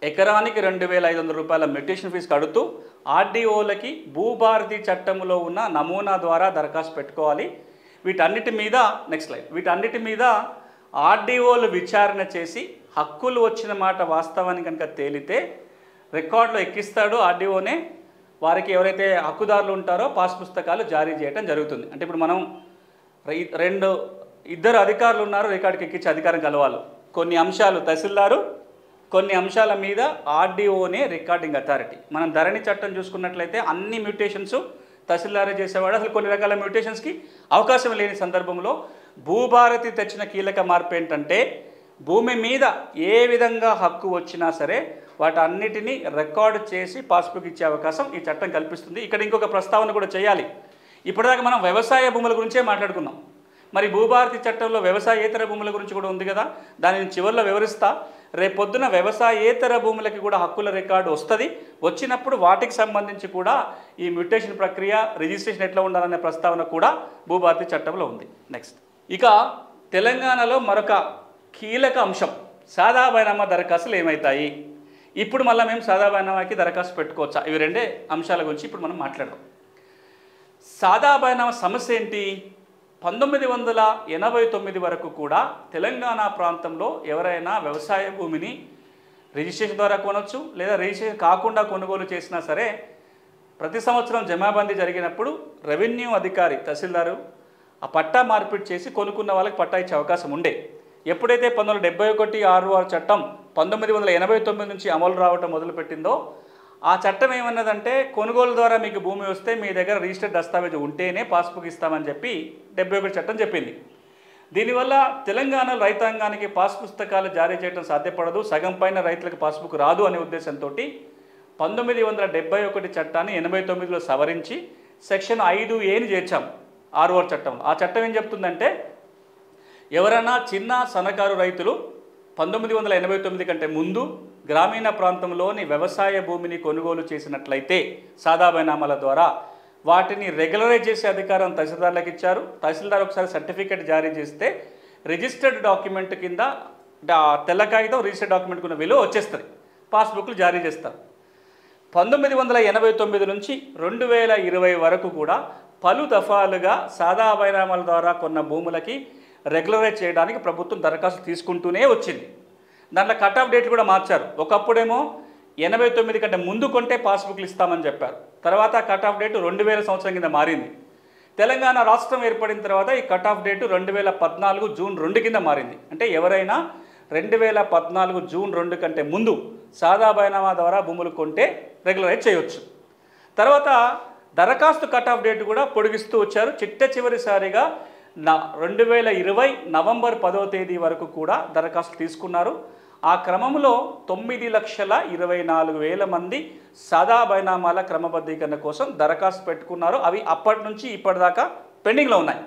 ఎకరానికి 2,500 రూపాయల మెడిటేషన్ ఫీజు కడుతూ ఆర్డీఓలకి భూభారతి చట్టంలో ఉన్న నమూనా ద్వారా దరఖాస్తు పెట్టుకోవాలి. వీటన్నిటి మీద నెక్స్ట్ స్లైడ్, వీటన్నిటి మీద ఆర్డీఓలు విచారణ చేసి హక్కులు వచ్చిన మాట వాస్తవాన్ని కనుక తేలితే రికార్డులో ఎక్కిస్తాడు ఆర్డీఓనే. వారికి ఎవరైతే హక్కుదారులు ఉంటారో పాస్ పుస్తకాలు జారీ చేయడం జరుగుతుంది. అంటే ఇప్పుడు మనం ఇద్దరు అధికారులు ఉన్నారు, రికార్డుకి ఎక్కించే అధికారం కలవాలి. కొన్ని అంశాలు తహసీల్దారు, కొన్ని అంశాల మీద ఆర్డీఓనే రికార్డింగ్ అథారిటీ. మనం ధరణి చట్టం చూసుకున్నట్లయితే అన్ని మ్యూటేషన్స్ తహసీల్దారే చేసేవాడు. అసలు కొన్ని రకాల మ్యూటేషన్స్కి అవకాశం లేని సందర్భంలో భూభారతి తెచ్చిన కీలక మార్పు ఏంటంటే భూమి మీద ఏ విధంగా హక్కు వచ్చినా సరే వాటన్నిటినీ రికార్డు చేసి పాస్బుక్ ఇచ్చే అవకాశం ఈ చట్టం కల్పిస్తుంది. ఇక్కడ ఇంకొక ప్రస్తావన కూడా చేయాలి. ఇప్పటిదాకా మనం వ్యవసాయ భూముల గురించే మాట్లాడుకున్నాం. మరి భూభారతి చట్టంలో వ్యవసాయేతర భూముల గురించి కూడా ఉంది కదా, దానిని చివరిలో వివరిస్తా. రేపొద్దున వ్యవసాయేతర భూములకి కూడా హక్కుల రికార్డు వస్తుంది. వచ్చినప్పుడు వాటికి సంబంధించి కూడా ఈ మ్యూటేషన్ ప్రక్రియ, రిజిస్ట్రేషన్ ఎట్లా ఉండాలనే ప్రస్తావన కూడా భూభారతి చట్టంలో ఉంది. నెక్స్ట్, ఇక తెలంగాణలో మరొక కీలక అంశం సాదా బైనామా దరఖాస్తులు ఏమవుతాయి. ఇప్పుడు మళ్ళీ మేము సాదా బైనామాకి దరఖాస్తు పెట్టుకోవచ్చా? ఇవి రెండే అంశాల గురించి ఇప్పుడు మనం మాట్లాడదాం. సాదా బైనామా సమస్య ఏంటి? 1989 వరకు కూడా తెలంగాణ ప్రాంతంలో ఎవరైనా వ్యవసాయ భూమిని రిజిస్ట్రేషన్ ద్వారా కొనవచ్చు, లేదా రిజిస్ట్రేషన్ కాకుండా కొనుగోలు చేసినా సరే ప్రతి సంవత్సరం జమాబందీ జరిగినప్పుడు రెవెన్యూ అధికారి తహసీల్దారు ఆ పట్టా మార్పిడి చేసి కొనుక్కున్న వాళ్ళకి పట్టా ఇచ్చే అవకాశం ఉండే. ఎప్పుడైతే 1971 ROR చట్టం 1989 నుంచి అమలు రావటం మొదలుపెట్టిందో ఆ చట్టం ఏమన్నదంటే కొనుగోలు ద్వారా మీకు భూమి వస్తే మీ దగ్గర రిజిస్టర్డ్ దస్తావేజు ఉంటేనే పాస్బుక్ ఇస్తామని చెప్పి 71 చట్టం చెప్పింది. దీనివల్ల తెలంగాణ రైతాంగానికి పాస్ పుస్తకాలు జారీ చేయడం సాధ్యపడదు, సగం పైన రైతులకు పాస్బుక్ రాదు అనే ఉద్దేశంతో 1971 చట్టాన్ని 89లో సవరించి సెక్షన్ 5Aని చేర్చాం ROR చట్టంలో. ఆ చట్టం ఏం చెప్తుందంటే ఎవరైనా చిన్న సన్నకారు రైతులు 1989 కంటే ముందు గ్రామీణ ప్రాంతంలోని వ్యవసాయ భూమిని కొనుగోలు చేసినట్లయితే సాదా బైనామాల ద్వారా వాటిని రెగ్యులరైజ్ చేసే అధికారం తహసీల్దార్లకు ఇచ్చారు. తహసీల్దార్ ఒకసారి సర్టిఫికేట్ జారీ చేస్తే రిజిస్టర్డ్ డాక్యుమెంట్ కింద తెల్ల కాగితం రిజిస్టర్డ్ డాక్యుమెంట్ ఉన్న విలువ వచ్చేస్తుంది, పాస్బుక్లు జారీ చేస్తారు. 1989 నుంచి 2020 వరకు కూడా పలు దఫాలుగా సాదా బైనామాల ద్వారా కొన్న భూములకి రెగ్యులరైజ్ చేయడానికి ప్రభుత్వం దరఖాస్తు తీసుకుంటూనే వచ్చింది. దాంట్లో కట్ ఆఫ్ డేట్లు కూడా మార్చారు. ఒకప్పుడేమో 89 కంటే ముందు కొంటే పాస్బుక్లు ఇస్తామని చెప్పారు. తర్వాత కట్ ఆఫ్ డేటు 2000 సంవత్సరం కింద మారింది. తెలంగాణ రాష్ట్రం ఏర్పడిన తర్వాత ఈ కట్ ఆఫ్ డేటు 2014 జూన్ 2 కింద మారింది. అంటే ఎవరైనా 2014 జూన్ 2 కంటే ముందు సాదా బైనామా ద్వారా భూములు కొంటే రెగ్యులరైజ్ చేయవచ్చు. తర్వాత దరఖాస్తు కట్ ఆఫ్ డేటు కూడా పొడిగిస్తూ వచ్చారు. చివరిసారిగా 2020 నవంబర్ 10వ తేదీ వరకు కూడా దరఖాస్తు తీసుకున్నారు. ఆ క్రమంలో 9,24,000 మంది సాదా బైనామాల క్రమబద్ధీకరణ కోసం దరఖాస్తు పెట్టుకున్నారు. అవి అప్పటి నుంచి ఇప్పటిదాకా పెండింగ్లో ఉన్నాయి.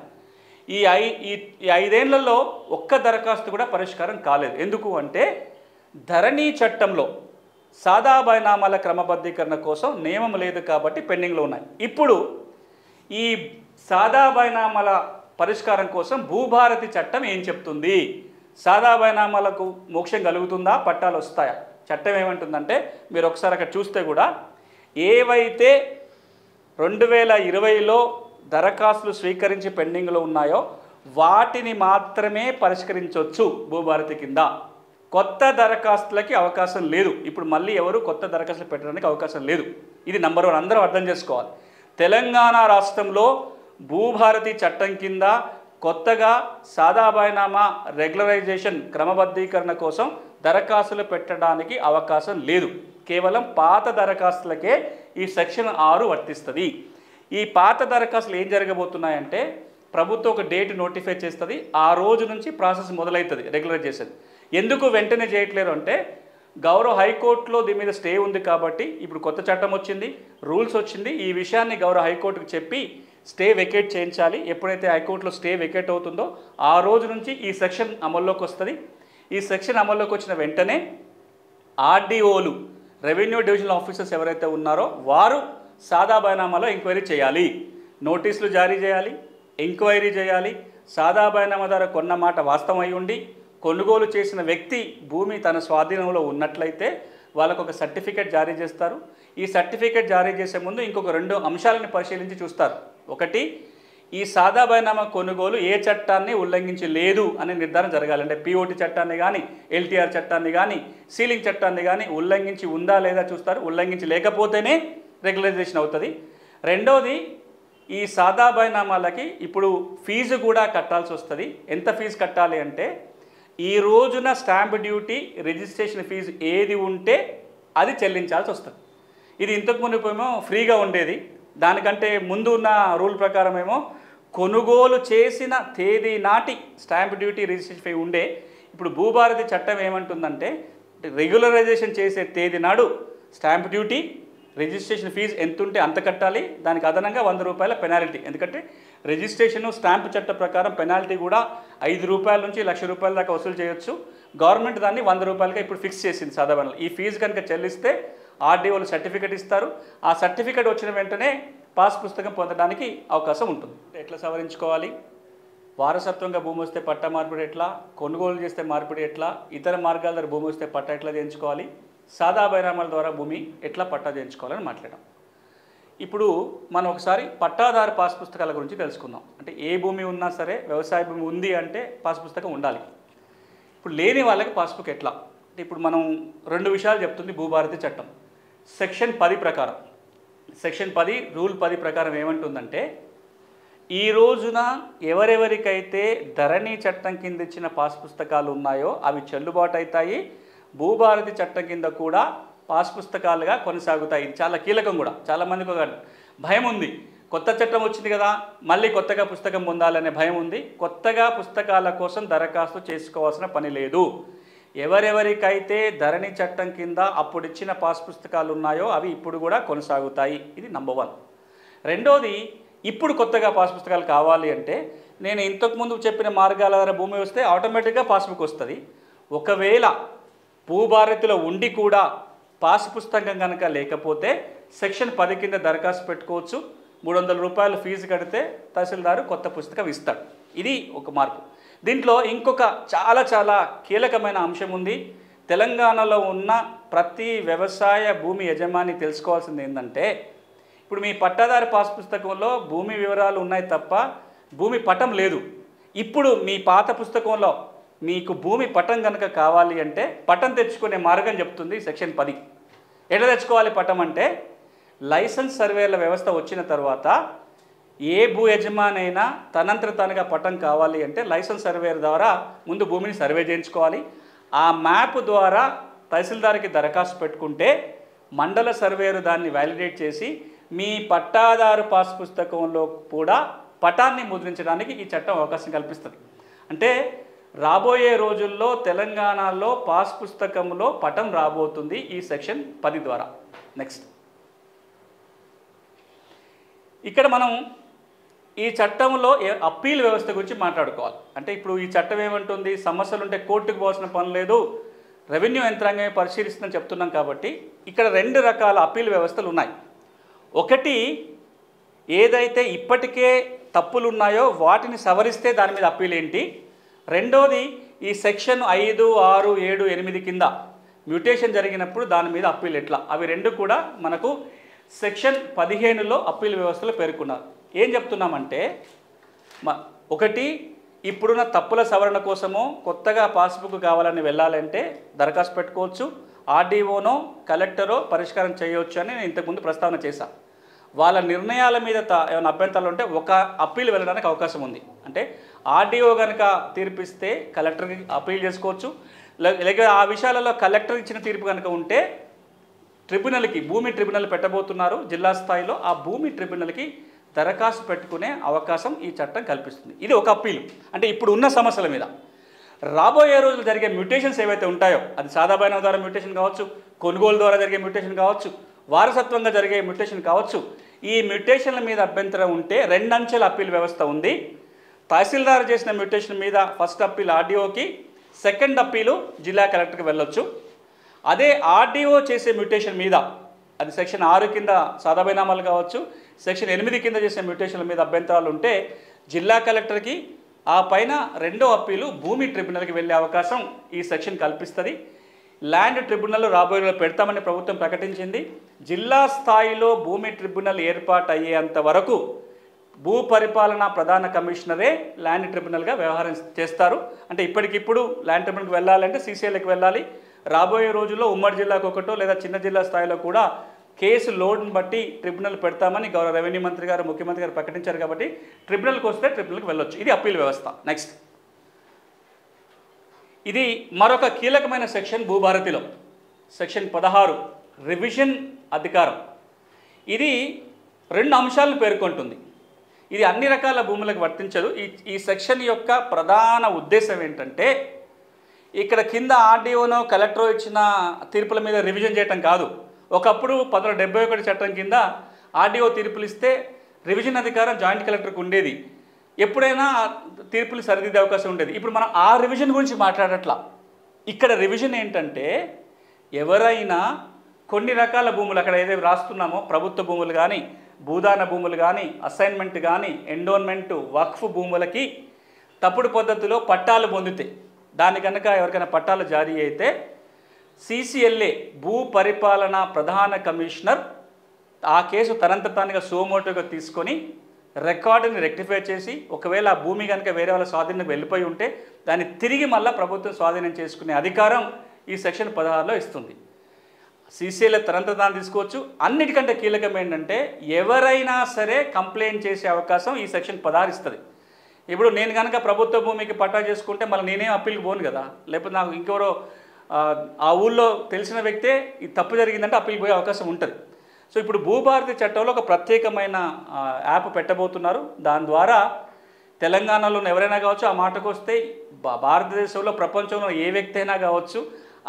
ఈ 5 ఏళ్లలో ఒక్క దరఖాస్తు కూడా పరిష్కారం కాలేదు. ఎందుకు అంటే ధరణి చట్టంలో సాదా బైనామాల క్రమబద్ధీకరణ కోసం నియమం లేదు కాబట్టి పెండింగ్లో ఉన్నాయి. ఇప్పుడు ఈ సాదా బైనామాల పరిష్కారం కోసం భూభారతి చట్టం ఏం చెప్తుంది? సాదా బైనామాలకు మోక్షం కలుగుతుందా, పట్టాలు వస్తాయా? చట్టం ఏమంటుందంటే మీరు ఒకసారి అక్కడ చూస్తే కూడా ఏవైతే 2020లో దరఖాస్తులు స్వీకరించి పెండింగ్లో ఉన్నాయో వాటిని మాత్రమే పరిష్కరించవచ్చు భూభారతి కింద. కొత్త దరఖాస్తులకి అవకాశం లేదు. ఇప్పుడు మళ్ళీ ఎవరు కొత్త దరఖాస్తులు పెట్టడానికి అవకాశం లేదు. ఇది నంబర్ 1 అందరూ అర్థం చేసుకోవాలి. తెలంగాణ రాష్ట్రంలో భూభారతి చట్టం కింద కొత్తగా సాదా బైనామా రెగ్యులరైజేషన్ క్రమబద్ధీకరణ కోసం దరఖాస్తులు పెట్టడానికి అవకాశం లేదు. కేవలం పాత దరఖాస్తులకే ఈ సెక్షన్ 6 వర్తిస్తుంది. ఈ పాత దరఖాస్తులు ఏం జరగబోతున్నాయంటే ప్రభుత్వం ఒక డేట్ నోటిఫై చేస్తుంది, ఆ రోజు నుంచి ప్రాసెస్ మొదలవుతుంది రెగ్యులరైజ్ చేసేది. ఎందుకు వెంటనే చేయట్లేరు అంటే గౌరవ హైకోర్టులో దీని మీద స్టే ఉంది కాబట్టి ఇప్పుడు కొత్త చట్టం వచ్చింది, రూల్స్ వచ్చింది, ఈ విషయాన్ని గౌరవ హైకోర్టుకు చెప్పి స్టే వెకేట్ చేయించాలి. ఎప్పుడైతే హైకోర్టులో స్టే వెకేట్ అవుతుందో ఆ రోజు నుంచి ఈ సెక్షన్ అమల్లోకి వస్తుంది. ఈ సెక్షన్ అమల్లోకి వచ్చిన వెంటనే ఆర్డీఓలు, రెవెన్యూ డివిజనల్ ఆఫీసర్స్ ఎవరైతే ఉన్నారో వారు సాదా బైనామాలో ఎంక్వైరీ చేయాలి, నోటీసులు జారీ చేయాలి, ఎంక్వైరీ చేయాలి. సాదా బైనామా ద్వారా కొన్న మాట వాస్తవం అయి ఉండి కొనుగోలు చేసిన వ్యక్తి భూమి తన స్వాధీనంలో ఉన్నట్లయితే వాళ్ళకు ఒక సర్టిఫికేట్ జారీ చేస్తారు. ఈ సర్టిఫికేట్ జారీ చేసే ముందు ఇంకొక 2 అంశాలను పరిశీలించి చూస్తారు. ఒకటి, ఈ సాదా బైనామా కొనుగోలు ఏ చట్టాన్ని ఉల్లంఘించి లేదు అనే నిర్ధారణ జరగాలి. అంటే పిఓటి చట్టాన్ని కానీ, ఎల్టీఆర్ చట్టాన్ని కానీ, సీలింగ్ చట్టాన్ని కానీ ఉల్లంఘించి ఉందా లేదా చూస్తారు. ఉల్లంఘించి లేకపోతేనే రెగ్యులరైజేషన్ అవుతుంది. రెండోది, ఈ సాదా బైనామాలకి ఇప్పుడు ఫీజు కూడా కట్టాల్సి వస్తుంది. ఎంత ఫీజు కట్టాలి అంటే ఈ రోజున స్టాంప్ డ్యూటీ, రిజిస్ట్రేషన్ ఫీజు ఏది ఉంటే అది చెల్లించాల్సి వస్తుంది. ఇది ఇంతకు మునుపేమో ఫ్రీగా ఉండేది. దానికంటే ముందు ఉన్న రూల్ ప్రకారం ఏమో కొనుగోలు చేసిన తేదీ నాటి స్టాంప్ డ్యూటీ, రిజిస్ట్రేషన్ ఫీ ఉండే. ఇప్పుడు భూభారతి చట్టం ఏమంటుందంటే రెగ్యులరైజేషన్ చేసే తేదీ నాడు స్టాంప్ డ్యూటీ, రిజిస్ట్రేషన్ ఫీజు ఎంత ఉంటే అంత కట్టాలి. దానికి అదనంగా 100 రూపాయల పెనాల్టీ. ఎందుకంటే రిజిస్ట్రేషన్ స్టాంప్ చట్ట ప్రకారం పెనాల్టీ కూడా 5 రూపాయల నుంచి 1,00,000 రూపాయల దాకా వసూలు చేయొచ్చు. గవర్నమెంట్ దాన్ని 100 రూపాయలుగా ఇప్పుడు ఫిక్స్ చేసింది సాధారణ. ఈ ఫీజు కనుక చెల్లిస్తే ఆర్డీఓలు సర్టిఫికేట్ ఇస్తారు. ఆ సర్టిఫికేట్ వచ్చిన వెంటనే పాస్ పుస్తకం పొందడానికి అవకాశం ఉంటుంది. ఎట్లా సవరించుకోవాలి, వారసత్వంగా భూమి వస్తే పట్టా మార్పిడి ఎట్లా, కొనుగోలు చేస్తే మార్పిడి ఎట్లా, ఇతర మార్గాల ద్వారా భూమి వస్తే పట్టా ఎట్లా చేయించుకోవాలి, సాదా బైనామాల ద్వారా భూమి ఎట్లా పట్టా చేయించుకోవాలని మాట్లాడాం. ఇప్పుడు మనం ఒకసారి పట్టాదారు పాస్ పుస్తకాల గురించి తెలుసుకుందాం. అంటే ఏ భూమి ఉన్నా సరే, వ్యవసాయ భూమి ఉంది అంటే పాస్ పుస్తకం ఉండాలి. ఇప్పుడు లేని వాళ్ళకి పాస్బుక్ ఎట్లా అంటే ఇప్పుడు మనం 2 విషయాలు చెప్తుంది భూభారతి చట్టం. సెక్షన్ 10 ప్రకారం, సెక్షన్ 10 రూల్ 10 ప్రకారం ఏమంటుందంటే ఈ రోజున ఎవరెవరికైతే ధరణి చట్టం కింద ఇచ్చిన పాస్ పుస్తకాలు ఉన్నాయో అవి చెల్లుబాటు అవుతాయి. భూభారతి చట్టం కింద కూడా పాస్ పుస్తకాలుగా కొనసాగుతాయి. ఇది చాలా కీలకం కూడా. చాలామందికి ఒక భయం ఉంది, కొత్త చట్టం వచ్చింది కదా మళ్ళీ కొత్తగా పుస్తకం పొందాలనే భయం ఉంది. కొత్తగా పుస్తకాల కోసం దరఖాస్తు చేసుకోవాల్సిన పని లేదు. ఎవరెవరికైతే ధరణి చట్టం కింద అప్పుడు ఇచ్చిన పాస్ పుస్తకాలు ఉన్నాయో అవి ఇప్పుడు కూడా కొనసాగుతాయి. ఇది నంబర్ 1. రెండోది, ఇప్పుడు కొత్తగా పాస్ పుస్తకాలు కావాలి అంటే నేను ఇంతకుముందు చెప్పిన మార్గాల ద్వారా భూమి వస్తే ఆటోమేటిక్గా పాస్బుక్ వస్తుంది. ఒకవేళ భూభారతిలో ఉండి కూడా పాస్ పుస్తకం కనుక లేకపోతే సెక్షన్ 10 కింద దరఖాస్తు పెట్టుకోవచ్చు. 300 రూపాయలు ఫీజు కడితే తహసీల్దారు కొత్త పుస్తకం ఇస్తాడు. ఇది ఒక మార్పు. దీంట్లో ఇంకొక చాలా కీలకమైన అంశం ఉంది. తెలంగాణలో ఉన్న ప్రతి వ్యవసాయ భూమి యజమాని తెలుసుకోవాల్సింది ఏంటంటే ఇప్పుడు మీ పట్టాదారు పాస్ పుస్తకంలో భూమి వివరాలు ఉన్నాయి తప్ప భూమి పటం లేదు. ఇప్పుడు మీ పాత పుస్తకంలో మీకు భూమి పటం కనుక కావాలి అంటే పటం తెచ్చుకునే మార్గం చెప్తుంది సెక్షన్ 10. ఎట్లా తెచ్చుకోవాలి పటం అంటే లైసెన్స్ సర్వేల వ్యవస్థ వచ్చిన తర్వాత ఏ భూ యజమాని అయినా తనంతట తానుగా పటం కావాలి అంటే లైసెన్స్ సర్వేర్ ద్వారా ముందు భూమిని సర్వే చేయించుకోవాలి. ఆ మ్యాప్ ద్వారా తహసీల్దార్కి దరఖాస్తు పెట్టుకుంటే మండల సర్వేరు దాన్ని వ్యాలిడేట్ చేసి మీ పట్టాదారు పాస్ పుస్తకంలో కూడా పటాన్ని ముద్రించడానికి ఈ చట్టం అవకాశం కల్పిస్తుంది. అంటే రాబోయే రోజుల్లో తెలంగాణలో పాస్ పుస్తకంలో పటం రాబోతుంది ఈ సెక్షన్ 10 ద్వారా. నెక్స్ట్, ఇక్కడ మనం ఈ చట్టంలో అప్పీల్ వ్యవస్థ గురించి మాట్లాడుకోవాలి. అంటే ఇప్పుడు ఈ చట్టం ఏమంటుంది, సమస్యలు ఉంటే కోర్టుకు పోవాల్సిన పని లేదు, రెవెన్యూ యంత్రాంగమే పరిశీలిస్తుందని చెప్తున్నాం. కాబట్టి ఇక్కడ 2 రకాల అప్పీల్ వ్యవస్థలు ఉన్నాయి. ఒకటి, ఏదైతే ఇప్పటికే తప్పులు ఉన్నాయో వాటిని సవరిస్తే దాని మీద అప్పీల్ ఏంటి. రెండోది, ఈ సెక్షన్ 5, 6, 7, 8 కింద మ్యూటేషన్ జరిగినప్పుడు దాని మీద అప్పీల్ ఎట్లా. అవి 2 కూడా మనకు సెక్షన్ 15లో అప్పీల్ వ్యవస్థలో పేర్కొన్నారు. ఏం చెప్తున్నామంటే ఒకటి, ఇప్పుడున్న తప్పుల సవరణ కోసమో కొత్తగా పాస్బుక్ కావాలని వెళ్ళాలంటే దరఖాస్తు పెట్టుకోవచ్చు. ఆర్డీఓనో కలెక్టరో పరిష్కారం చేయవచ్చు అని నేను ఇంతకుముందు ప్రస్తావన చేశాను. వాళ్ళ నిర్ణయాల మీద ఏమైనా అభ్యంతరాలు ఉంటే ఒక అప్పీల్ వెళ్ళడానికి అవకాశం ఉంది. అంటే ఆర్డీఓ కనుక తీర్పిస్తే కలెక్టర్కి అప్పీల్ చేసుకోవచ్చు. లేక ఆ విషయాలలో కలెక్టర్ ఇచ్చిన తీర్పు కనుక ఉంటే ట్రిబ్యునల్కి, భూమి ట్రిబ్యునల్ పెట్టబోతున్నారు జిల్లా స్థాయిలో, ఆ భూమి ట్రిబ్యునల్కి దరఖాస్తు పెట్టుకునే అవకాశం ఈ చట్టం కల్పిస్తుంది. ఇది ఒక అప్పీలు. అంటే ఇప్పుడు ఉన్న సమస్యల మీద. రాబోయే రోజులు జరిగే మ్యూటేషన్స్ ఏవైతే ఉంటాయో, అది సాదాబైన ద్వారా మ్యూటేషన్ కావచ్చు, కొనుగోలు ద్వారా జరిగే మ్యూటేషన్ కావచ్చు, వారసత్వంగా జరిగే మ్యూటేషన్ కావచ్చు, ఈ మ్యూటేషన్ల మీద అభ్యంతరం ఉంటే 2 అంచెల అప్పీల్ వ్యవస్థ ఉంది. తహసీల్దార్ చేసిన మ్యూటేషన్ మీద ఫస్ట్ అప్పీల్ ఆర్డీఓకి, సెకండ్ అప్పీలు జిల్లా కలెక్టర్కి వెళ్ళొచ్చు. అదే ఆర్డీఓ చేసే మ్యూటేషన్ మీద, అది సెక్షన్ 6 కింద సాదాబైనామాలు కావచ్చు, సెక్షన్ 8 కింద చేసే మ్యూటేషన్ల మీద అభ్యంతరాలు ఉంటే జిల్లా కలెక్టర్కి, ఆ పైన రెండో అప్పీలు భూమి ట్రిబ్యునల్కి వెళ్ళే అవకాశం ఈ సెక్షన్ కల్పిస్తుంది. ల్యాండ్ ట్రిబ్యునల్ రాబోయే రోజుల్లో పెడతామని ప్రభుత్వం ప్రకటించింది. జిల్లా స్థాయిలో భూమి ట్రిబ్యునల్ ఏర్పాటు అయ్యేంత వరకు భూ పరిపాలన ప్రధాన కమిషనరే ల్యాండ్ ట్రిబ్యునల్గా వ్యవహారం చేస్తారు. అంటే ఇప్పటికిప్పుడు ల్యాండ్ ట్రిబ్యునల్కి వెళ్ళాలంటే సీసీఎల్కి వెళ్ళాలి. రాబోయే రోజుల్లో ఉమ్మడి జిల్లాకు ఒకటో లేదా చిన్న జిల్లా స్థాయిలో కూడా కేసు లోడ్ని బట్టి ట్రిబ్యునల్ పెడతామని గౌరవ రెవెన్యూ మంత్రి గారు, ముఖ్యమంత్రి గారు ప్రకటించారు. కాబట్టి ట్రిబ్యునల్కి వస్తే ట్రిబ్యునల్కి వెళ్ళొచ్చు. ఇది అప్పీల్ వ్యవస్థ. నెక్స్ట్, ఇది మరొక కీలకమైన సెక్షన్ భూభారతిలో, సెక్షన్ 16 రివిజన్ అధికారం. ఇది 2 అంశాలను పేర్కొంటుంది. ఇది అన్ని రకాల భూములకు వర్తించదు. ఈ సెక్షన్ యొక్క ప్రధాన ఉద్దేశం ఏంటంటే, ఇక్కడ కింద ఆర్డీఓనో కలెక్టరో ఇచ్చిన తీర్పుల మీద రివిజన్ చేయటం కాదు. ఒకప్పుడు 1971 చట్టం కింద ఆర్డీఓ తీర్పులు ఇస్తే రివిజన్ అధికారం జాయింట్ కలెక్టర్కి ఉండేది. ఎప్పుడైనా తీర్పులు సరిదిద్దే అవకాశం ఉండేది. ఇప్పుడు మనం ఆ రివిజన్ గురించి మాట్లాడట్లా. ఇక్కడ రివిజన్ ఏంటంటే, ఎవరైనా కొన్ని రకాల భూములు అక్కడ ఏదైతే రాస్తున్నామో, ప్రభుత్వ భూములు కానీ, భూదాన భూములు కానీ, అసైన్మెంట్ కానీ, ఎండోన్మెంట్, వక్ఫ్ భూములకి తప్పుడు పద్ధతిలో పట్టాలు పొందితే, దాని కనుక ఎవరికైనా పట్టాలు జారీ అయితే సీసీఎల్ఏ భూ పరిపాలన ప్రధాన కమిషనర్ ఆ కేసు తనంత తానుగా సోమోటోగా తీసుకొని రికార్డుని రెక్టిఫై చేసి, ఒకవేళ ఆ భూమి కనుక వేరే వాళ్ళ స్వాధీనం వెళ్ళిపోయి ఉంటే దాన్ని తిరిగి మళ్ళీ ప్రభుత్వం స్వాధీనం చేసుకునే అధికారం ఈ సెక్షన్ 16లో ఇస్తుంది. సీసీఎల్ఏ తనంత తాను తీసుకోవచ్చు. అన్నిటికంటే కీలకం ఏంటంటే, ఎవరైనా సరే కంప్లైంట్ చేసే అవకాశం ఈ సెక్షన్ 16 ఇస్తుంది. ఇప్పుడు నేను కనుక ప్రభుత్వ భూమికి పట్టా చేసుకుంటే మళ్ళీ నేనేం అప్పీల్కి పోను కదా, లేకపోతే నాకు ఇంకెవరో ఆ ఊళ్ళో తెలిసిన వ్యక్తే ఈ తప్పు జరిగిందంటే అప్పీల్కి పోయే అవకాశం ఉంటుంది. సో ఇప్పుడు భూభారతి చట్టంలో ఒక ప్రత్యేకమైన యాప్ పెట్టబోతున్నారు. దాని ద్వారా తెలంగాణలో ఎవరైనా కావచ్చు, ఆ మాటకు వస్తే భారతదేశంలో ప్రపంచంలో ఏ వ్యక్తి అయినా కావచ్చు,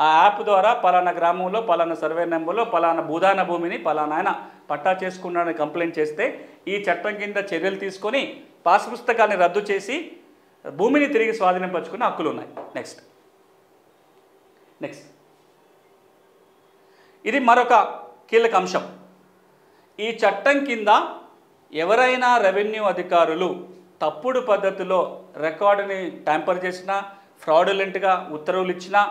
ఆ యాప్ ద్వారా పలానా గ్రామంలో పలానా సర్వే నెంబర్లో పలానా భూదాన భూమిని పలానా ఆయన పట్టా చేసుకున్నాడని కంప్లైంట్ చేస్తే ఈ చట్టం కింద చర్యలు తీసుకొని పాస్ పుస్తకాన్ని రద్దు చేసి భూమిని తిరిగి స్వాధీనపరచుకునే హక్కులు ఉన్నాయి. నెక్స్ట్ ఇది మరొక కీలక అంశం. ఈ చట్టం కింద ఎవరైనా రెవెన్యూ అధికారులు తప్పుడు పద్ధతిలో రికార్డుని ట్యాంపర్ చేసినా, ఫ్రాడులెంట్గా ఉత్తర్వులు ఇచ్చినా,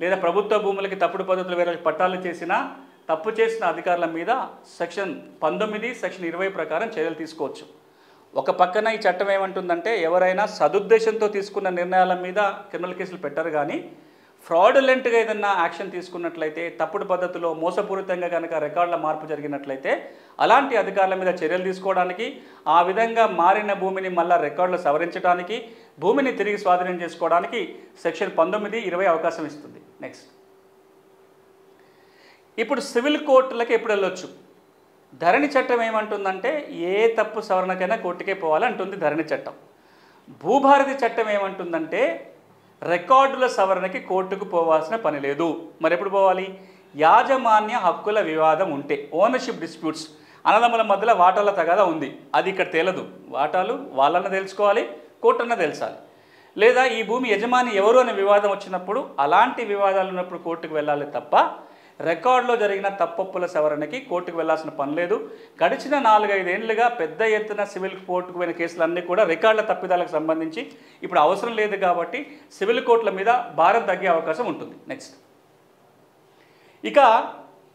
లేదా ప్రభుత్వ భూములకి తప్పుడు పద్ధతులు వేరే పట్టాలు చేసినా, తప్పు చేసిన అధికారుల మీద సెక్షన్ 19, సెక్షన్ 20 ప్రకారం చర్యలు తీసుకోవచ్చు. ఒక పక్కన ఈ చట్టం ఏమంటుందంటే, ఎవరైనా సదుద్దేశంతో తీసుకున్న నిర్ణయాల మీద క్రిమినల్ కేసులు పెట్టరు, కానీ ఫ్రాడులెంట్గా ఏదన్నా యాక్షన్ తీసుకున్నట్లయితే, తప్పుడు పద్ధతిలో మోసపూరితంగా కనుక రికార్డుల మార్పు జరిగినట్లయితే అలాంటి అధికారుల మీద చర్యలు తీసుకోవడానికి, ఆ విధంగా మారిన భూమిని మళ్ళీ రికార్డులు సవరించడానికి, భూమిని తిరిగి స్వాధీనం చేసుకోవడానికి సెక్షన్ 19, 20 అవకాశం ఇస్తుంది. నెక్స్ట్, ఇప్పుడు సివిల్ కోర్టులకి ఎప్పుడు వెళ్ళొచ్చు? ధరణి చట్టం ఏమంటుందంటే, ఏ తప్పు సవరణకైనా కోర్టుకే పోవాలంటుంది ధరణి చట్టం. భూభారతి చట్టం ఏమంటుందంటే, రికార్డుల సవరణకి కోర్టుకు పోవాల్సిన పని లేదు. మరి ఎప్పుడు పోవాలి? యాజమాన్య హక్కుల వివాదం ఉంటే, ఓనర్షిప్ డిస్ప్యూట్స్, అన్నదమ్ముల మధ్యలో వాటాల తగాదా ఉంది, అది ఇక్కడ తేలదు. వాటాలు వాళ్ళన్న తెలుసుకోవాలి, కోర్టు అన్న తెలుసాలి. లేదా ఈ భూమి యజమాని ఎవరు అనే వివాదం వచ్చినప్పుడు, అలాంటి వివాదాలు ఉన్నప్పుడు కోర్టుకు వెళ్ళాలి తప్ప రికార్డులో జరిగిన తప్పొప్పుల సవరణకి కోర్టుకు వెళ్లాల్సిన పని లేదు. గడిచిన 4-5 ఏళ్లుగా పెద్ద ఎత్తున సివిల్ కోర్టుకు పోయిన కేసులన్నీ కూడా రికార్డుల తప్పిదాలకు సంబంధించి ఇప్పుడు అవసరం లేదు కాబట్టి సివిల్ కోర్టుల మీద భారం తగ్గే అవకాశం ఉంటుంది. నెక్స్ట్, ఇక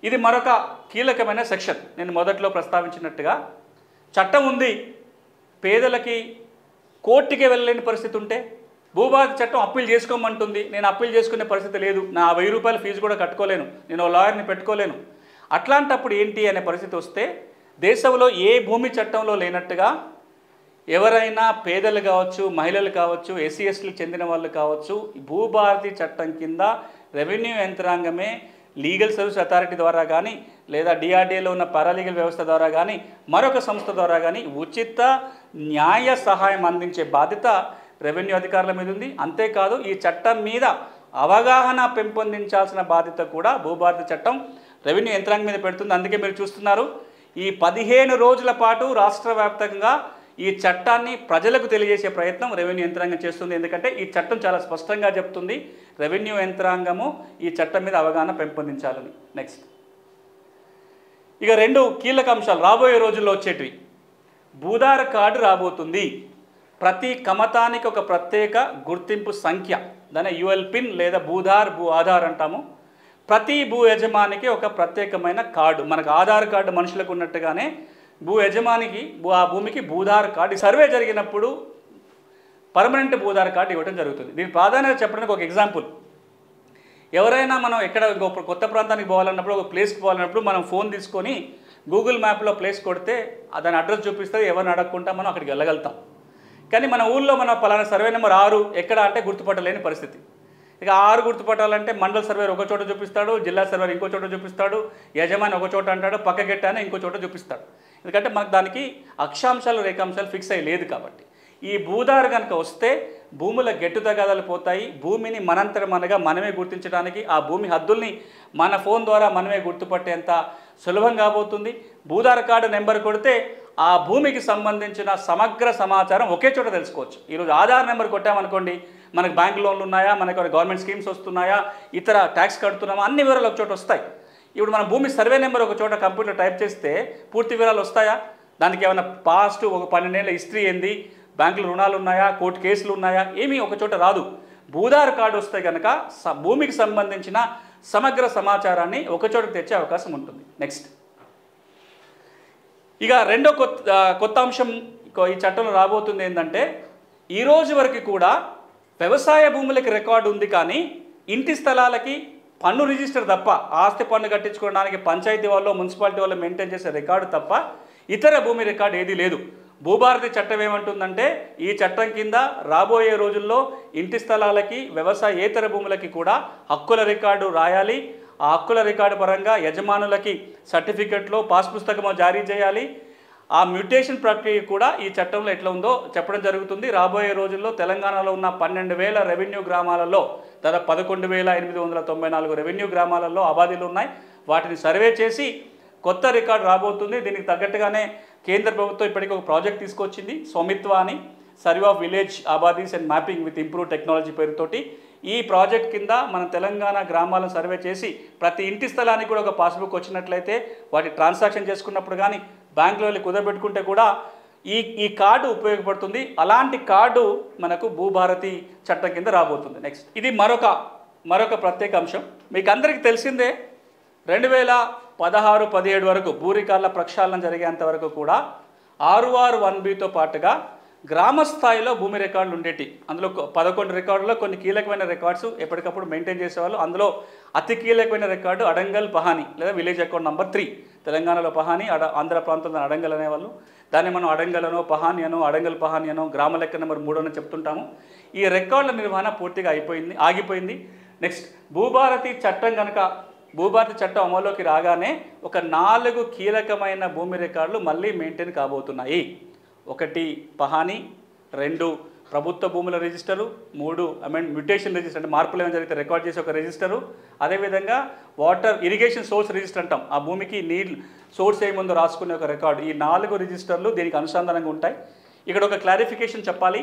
ఇది మరొక కీలకమైన సెక్షన్. నేను మొదట్లో ప్రస్తావించినట్టుగా చట్టం ఉంది, పేదలకి కోర్టుకే వెళ్ళలేని పరిస్థితి ఉంటే భూభారతి చట్టం అప్పీల్ చేసుకోమంటుంది. నేను అప్పీల్ చేసుకునే పరిస్థితి లేదు, నా 1000 రూపాయల ఫీజు కూడా కట్టుకోలేను, నేను లాయర్ని పెట్టుకోలేను. అట్లాంటప్పుడు ఏంటి అనే పరిస్థితి వస్తే, దేశంలో ఏ భూమి చట్టంలో లేనట్టుగా ఎవరైనా పేదలు కావచ్చు, మహిళలు కావచ్చు, ఎస్సీ ఎస్టీలకు చెందిన వాళ్ళు కావచ్చు, భూభారతి చట్టం కింద రెవెన్యూ యంత్రాంగమే లీగల్ సర్వీస్ అథారిటీ ద్వారా కానీ లేదా డిఆర్డీఏలో ఉన్న పారాలీగల్ వ్యవస్థ ద్వారా కానీ మరొక సంస్థ ద్వారా కానీ ఉచిత న్యాయ సహాయం అందించే బాధ్యత రెవెన్యూ అధికారుల మీద ఉంది. అంతేకాదు ఈ చట్టం మీద అవగాహన పెంపొందించాల్సిన బాధ్యత కూడా భూభారతి చట్టం రెవెన్యూ యంత్రాంగం మీద పెడుతుంది. అందుకే మీరు చూస్తున్నారు ఈ 15 రోజుల పాటు రాష్ట్ర వ్యాప్తంగా ఈ చట్టాన్ని ప్రజలకు తెలియజేసే ప్రయత్నం రెవెన్యూ యంత్రాంగం చేస్తుంది. ఎందుకంటే ఈ చట్టం చాలా స్పష్టంగా చెప్తుంది రెవెన్యూ యంత్రాంగము ఈ చట్టం మీద అవగాహన పెంపొందించాలని. నెక్స్ట్ ఇక 2 కీలక అంశాలు రాబోయే రోజుల్లో వచ్చేటివి. భూధార కార్డు రాబోతుంది. ప్రతి కమతానికి ఒక ప్రత్యేక గుర్తింపు సంఖ్య, దాన్ని యుఎల్ పిన్ లేదా భూ ఆధార్ అంటాము. ప్రతి భూ యజమానికి ఒక ప్రత్యేకమైన కార్డు, మనకు ఆధార్ కార్డు మనుషులకు ఉన్నట్టుగానే భూ యజమానికి ఆ భూమికి భూధార కార్డు సర్వే జరిగినప్పుడు పర్మనెంట్ భూధార కార్డు ఇవ్వడం జరుగుతుంది. దీని ప్రాధాన్యత చెప్పడానికి ఒక ఎగ్జాంపుల్, ఎవరైనా మనం ఎక్కడ కొత్త ప్రాంతానికి పోవాలన్నప్పుడు ఒక ప్లేస్కి పోవాలన్నప్పుడు మనం ఫోన్ తీసుకొని గూగుల్ మ్యాప్లో ప్లేస్ కొడితే దాని అడ్రస్ చూపిస్తే ఎవరిని అడగకుండా మనం అక్కడికి వెళ్ళగలుగుతాం. కానీ మన ఊళ్ళో మన పలానా సర్వే నెంబర్ 6 ఎక్కడ అంటే గుర్తుపట్టలేని పరిస్థితి. ఇక 6 గుర్తుపట్టాలంటే మండల సర్వేర్ ఒక చోట చూపిస్తాడు, జిల్లా సర్వేర్ ఇంకో చోట చూపిస్తాడు, యజమాని ఒక చోట అంటాడు, పక్కకెట్టానే ఇంకో చోట చూపిస్తాడు. ఎందుకంటే మనకు దానికి అక్షాంశాలు రేఖాంశాలు ఫిక్స్ అయ్యి లేదు కాబట్టి. ఈ భూధార కనుక వస్తే భూముల గెట్టు తగాదాలు పోతాయి. భూమిని మనంతట మనగా మనమే గుర్తించడానికి, ఆ భూమి హద్దుల్ని మన ఫోన్ ద్వారా మనమే గుర్తుపట్టేంత సులభం కాబోతుంది. భూధార కార్డు నెంబర్ కొడితే ఆ భూమికి సంబంధించిన సమగ్ర సమాచారం ఒకే చోట తెలుసుకోవచ్చు. ఈరోజు ఆధార్ నెంబర్ కొట్టామనుకోండి, మనకు బ్యాంక్ లోన్లు ఉన్నాయా, మనకు గవర్నమెంట్ స్కీమ్స్ వస్తున్నాయా, ఇతర ట్యాక్స్ కడుతున్నామా, అన్ని వివరాలు ఒక చోట వస్తాయి. ఇప్పుడు మన భూమి సర్వే నెంబర్ ఒక చోట కంప్యూటర్ టైప్ చేస్తే పూర్తి వివరాలు వస్తాయా? దానికి ఏమైనా పాస్ట్ ఒక 12 ఏళ్ళ హిస్టరీ ఏంది, బ్యాంకులు రుణాలు ఉన్నాయా, కోర్టు కేసులు ఉన్నాయా, ఏమీ ఒక చోట రాదు. భూధార కార్డు వస్తే కనుక భూమికి సంబంధించిన సమగ్ర సమాచారాన్ని ఒక చోట తెచ్చే అవకాశం ఉంటుంది. నెక్స్ట్ ఇక రెండో కొత్త అంశం ఈ చట్టంలో రాబోతుంది ఏంటంటే, ఈరోజు వరకు కూడా వ్యవసాయ భూములకి రికార్డు ఉంది, కానీ ఇంటి స్థలాలకి పన్ను రిజిస్టర్ తప్ప, ఆస్తి పన్ను కట్టించుకోవడానికి పంచాయతీ వాళ్ళు మున్సిపాలిటీ వాళ్ళు మెయింటైన్ చేసే రికార్డు తప్ప ఇతర భూమి రికార్డు ఏదీ లేదు. భూభారతి చట్టం ఏమంటుందంటే, ఈ చట్టం కింద రాబోయే రోజుల్లో ఇంటి స్థలాలకి వ్యవసాయేతర భూములకి కూడా హక్కుల రికార్డు రాయాలి. ఆ హక్కుల రికార్డు పరంగా యజమానులకి సర్టిఫికెట్లో పాస్ పుస్తకమో జారీ చేయాలి. ఆ మ్యూటేషన్ ప్రక్రియ కూడా ఈ చట్టంలో ఎట్లా ఉందో చెప్పడం జరుగుతుంది. రాబోయే రోజుల్లో తెలంగాణలో ఉన్న 12,000 రెవెన్యూ గ్రామాలలో దాదాపు 11,894 రెవెన్యూ గ్రామాలలో ఆబాదీలు ఉన్నాయి. వాటిని సర్వే చేసి కొత్త రికార్డు రాబోతుంది. దీనికి తగ్గట్టుగానే కేంద్ర ప్రభుత్వం ఇప్పటికీ ఒక ప్రాజెక్ట్ తీసుకొచ్చింది, స్వామిత్వ అని, survey of village abadis and mapping with improve technology పేరుతోటి. ఈ ప్రాజెక్ట్ కింద మన తెలంగాణ గ్రామాలను సర్వే చేసి ప్రతి ఇంటి స్థలానికి కూడా ఒక పాస్బుక్ వచ్చినట్లయితే వాటి ట్రాన్సాక్షన్ చేసుకున్నప్పుడు కానీ బ్యాంకులో వెళ్ళి కుదరబెట్టుకుంటే కూడా ఈ కార్డు ఉపయోగపడుతుంది. అలాంటి కార్డు మనకు భూభారతి చట్టం కింద రాబోతుంది. నెక్స్ట్ ఇది మరొక ప్రత్యేక అంశం. మీకు అందరికీ తెలిసిందే, 2016-17 వరకు భూ రికార్డుల ప్రక్షాళన జరిగేంత వరకు కూడా 661బితో పాటుగా గ్రామ స్థాయిలో భూమి రికార్డులు ఉండేటి. అందులో 11 రికార్డులో కొన్ని కీలకమైన రికార్డ్స్ ఎప్పటికప్పుడు మెయింటైన్ చేసేవాళ్ళు. అందులో అతి కీలకమైన రికార్డు అడంగల్ పహాని లేదా విలేజ్ అకౌంట్ నంబర్ 3. తెలంగాణలో పహాని, ఆంధ్ర ప్రాంతంలో అడంగల్ అనేవాళ్ళు. దాన్ని మనం అడంగల్ అనో పహాని అనో అడంగల్ పహాని అనో గ్రామ లెక్క నెంబర్ 3 అని చెప్తుంటాము. ఈ రికార్డుల నిర్వహణ పూర్తిగా ఆగిపోయింది. నెక్స్ట్ భూభారతి చట్టం అమల్లోకి రాగానే ఒక 4 కీలకమైన భూమి రికార్డులు మళ్ళీ మెయింటైన్ కాబోతున్నాయి. 1 పహాని, 2 ప్రభుత్వ భూముల రిజిస్టరు, 3 మ్యూటేషన్ రిజిస్టర్ అంటే మార్పులు ఏమైనా జరిగితే రికార్డ్ చేసే ఒక రిజిస్టరు, అదేవిధంగా వాటర్ ఇరిగేషన్ సోర్స్ రిజిస్టర్ అంటాం, ఆ భూమికి నీళ్ళు సోర్స్ ఏముందో రాసుకునే ఒక రికార్డు. ఈ 4 రిజిస్టర్లు దీనికి అనుసంధానంగా ఉంటాయి. ఇక్కడ ఒక క్లారిఫికేషన్ చెప్పాలి,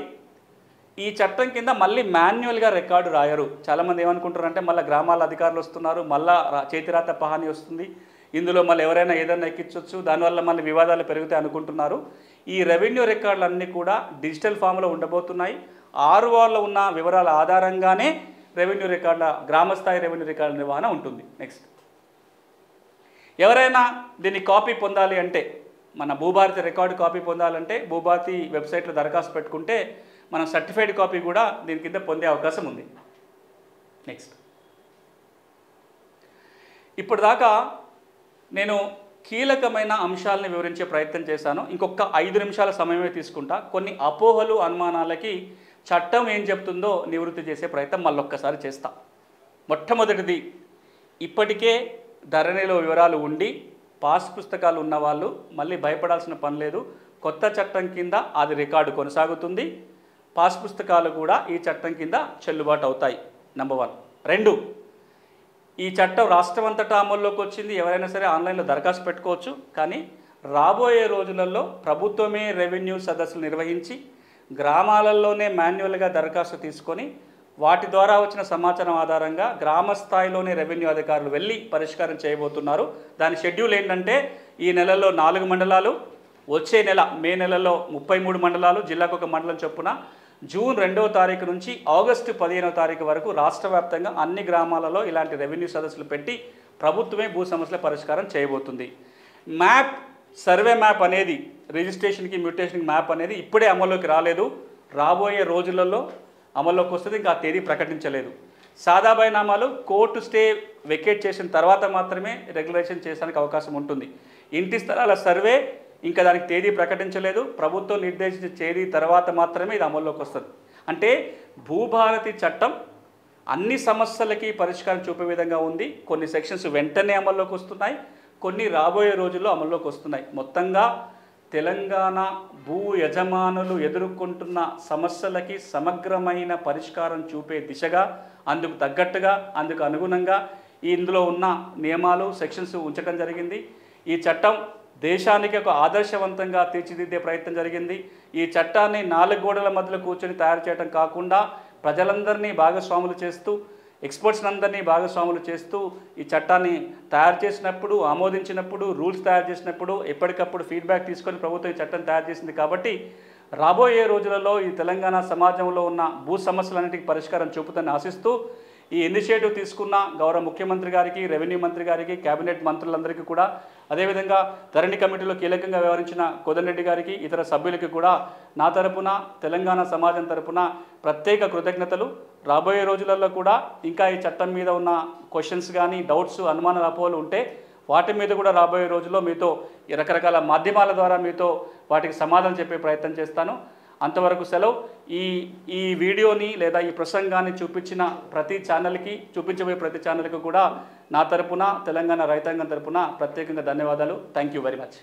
ఈ చట్టం కింద మళ్ళీ మాన్యువల్గా రికార్డు రాయరు. చాలామంది ఏమనుకుంటారంటే మళ్ళీ గ్రామాల అధికారులు వస్తున్నారు, మళ్ళీ చేతిరాత పహాని వస్తుంది, ఇందులో మళ్ళీ ఎవరైనా ఏదైనా ఎక్కించవచ్చు, దానివల్ల మళ్ళీ వివాదాలు పెరుగుతాయి అనుకుంటున్నారు. ఈ రెవెన్యూ రికార్డులన్నీ కూడా డిజిటల్ ఫామ్లో ఉండబోతున్నాయి. 6 వార్లో ఉన్న వివరాల ఆధారంగానే రెవెన్యూ రికార్డుల గ్రామస్థాయి రెవెన్యూ రికార్డుల నిర్వహణ ఉంటుంది. నెక్స్ట్ ఎవరైనా దీన్ని కాపీ పొందాలి అంటే, మన భూభారతి రికార్డు కాపీ పొందాలంటే భూభారతి వెబ్సైట్లో దరఖాస్తు పెట్టుకుంటే మనం సర్టిఫైడ్ కాపీ కూడా దీని కింద పొందే అవకాశం ఉంది. నెక్స్ట్ ఇప్పటిదాకా నేను కీలకమైన అంశాలను వివరించే ప్రయత్నం చేశాను. ఇంకొక 5 నిమిషాల సమయమే తీసుకుంటా. కొన్ని అపోహలు అనుమానాలకి చట్టం ఏం చెప్తుందో నివృత్తి చేసే ప్రయత్నం మళ్ళొక్కసారి చేస్తా. మొట్టమొదటిది, ఇప్పటికే ధరణిలో వివరాలు ఉండి పాస్ పుస్తకాలు ఉన్నవాళ్ళు మళ్ళీ భయపడాల్సిన పని లేదు. కొత్త చట్టం కింద అది రికార్డు కొనసాగుతుంది. పాస్ పుస్తకాలు కూడా ఈ చట్టం కింద చెల్లుబాటు అవుతాయి. నంబర్ 1. 2, ఈ చట్టం రాష్ట్రం అంతటా అమల్లోకి వచ్చింది. ఎవరైనా సరే ఆన్లైన్లో దరఖాస్తు పెట్టుకోవచ్చు. కానీ రాబోయే రోజులలో ప్రభుత్వమే రెవెన్యూ సదస్సులు నిర్వహించి గ్రామాలలోనే మాన్యువల్గా దరఖాస్తు తీసుకొని వాటి ద్వారా వచ్చిన సమాచారం ఆధారంగా గ్రామ స్థాయిలోనే రెవెన్యూ అధికారులు వెళ్ళి పరిష్కారం చేయబోతున్నారు. దాని షెడ్యూల్ ఏంటంటే ఈ నెలలో 4 మండలాలు, వచ్చే నెల మే నెలలో 33 మండలాలు, జిల్లాకు ఒక మండలం చొప్పున జూన్ 2వ తారీఖు నుంచి ఆగస్టు 15వ తారీఖు వరకు రాష్ట్ర వ్యాప్తంగా అన్ని గ్రామాలలో ఇలాంటి రెవెన్యూ సదస్సులు పెట్టి ప్రభుత్వమే భూ సమస్యల పరిష్కారం చేయబోతుంది. మ్యాప్, సర్వే మ్యాప్ అనేది రిజిస్ట్రేషన్కి మ్యూటేషన్కి మ్యాప్ అనేది ఇప్పుడే అమల్లోకి రాలేదు. రాబోయే రోజులలో అమల్లోకి వస్తుంది. ఇంకా ఆ తేదీ ప్రకటించలేదు. సాదా బైనామాలు కోర్టు స్టే వెకేట్ చేసిన తర్వాత మాత్రమే రెగ్యులేషన్ చేయడానికి అవకాశం ఉంటుంది. ఇంటి స్థలాల సర్వే ఇంకా దానికి తేదీ ప్రకటించలేదు. ప్రభుత్వం నిర్దేశించిన తేదీ తర్వాత మాత్రమే ఇది అమల్లోకి వస్తుంది. అంటే భూభారతి చట్టం అన్ని సమస్యలకి పరిష్కారం చూపే విధంగా ఉంది. కొన్ని సెక్షన్స్ వెంటనే అమల్లోకి వస్తున్నాయి, కొన్ని రాబోయే రోజుల్లో అమల్లోకి వస్తున్నాయి. మొత్తంగా తెలంగాణ భూ యజమానులు ఎదుర్కొంటున్న సమస్యలకి సమగ్రమైన పరిష్కారం చూపే దిశగా, అందుకు తగ్గట్టుగా, అందుకు అనుగుణంగా ఇందులో ఉన్న నియమాలు, సెక్షన్స్ ఉంచడం జరిగింది. ఈ చట్టం దేశానికి ఒక ఆదర్శవంతంగా తీర్చిదిద్దే ప్రయత్నం జరిగింది. ఈ చట్టాన్ని 4 గోడల మధ్యలో కూర్చొని తయారు చేయడం కాకుండా ప్రజలందరినీ భాగస్వాములు చేస్తూ, ఎక్స్పర్ట్స్ అందరినీ భాగస్వాములు చేస్తూ ఈ చట్టాన్ని తయారు చేసినప్పుడు, ఆమోదించినప్పుడు, రూల్స్ తయారు చేసినప్పుడు ఎప్పటికప్పుడు ఫీడ్బ్యాక్ తీసుకొని ప్రభుత్వం ఈ చట్టం తయారు చేసింది. కాబట్టి రాబోయే రోజులలో ఈ తెలంగాణ సమాజంలో ఉన్న భూ సమస్యలన్నిటికీ పరిష్కారం చూపుతుందని ఆశిస్తూ ఈ ఇనిషియేటివ్ తీసుకున్న గౌరవ ముఖ్యమంత్రి గారికి, రెవెన్యూ మంత్రి గారికి, కేబినెట్ మంత్రులందరికీ కూడా, అదేవిధంగా ధరణి కమిటీలో కీలకంగా వ్యవహరించిన కోదండరెడ్డి గారికి, ఇతర సభ్యులకి కూడా నా తరపున, తెలంగాణ సమాజం తరపున ప్రత్యేక కృతజ్ఞతలు. రాబోయే రోజులలో కూడా ఇంకా ఈ చట్టం మీద ఉన్న క్వశ్చన్స్ కానీ, డౌట్స్, అనుమానాలు, అపోహలు ఉంటే వాటి మీద కూడా రాబోయే రోజుల్లో మీతో ఈ రకరకాల మాధ్యమాల ద్వారా మీతో వాటికి సమాధానం చెప్పే ప్రయత్నం చేస్తాను. అంతవరకు సెలవు. ఈ వీడియోని లేదా ఈ ప్రసంగాన్ని చూపించిన ప్రతి ఛానల్కి, చూపించబోయే ప్రతి ఛానల్కి కూడా నా తరపున, తెలంగాణ రైతాంగం తరపున ప్రత్యేకంగా ధన్యవాదాలు. Thank you very much.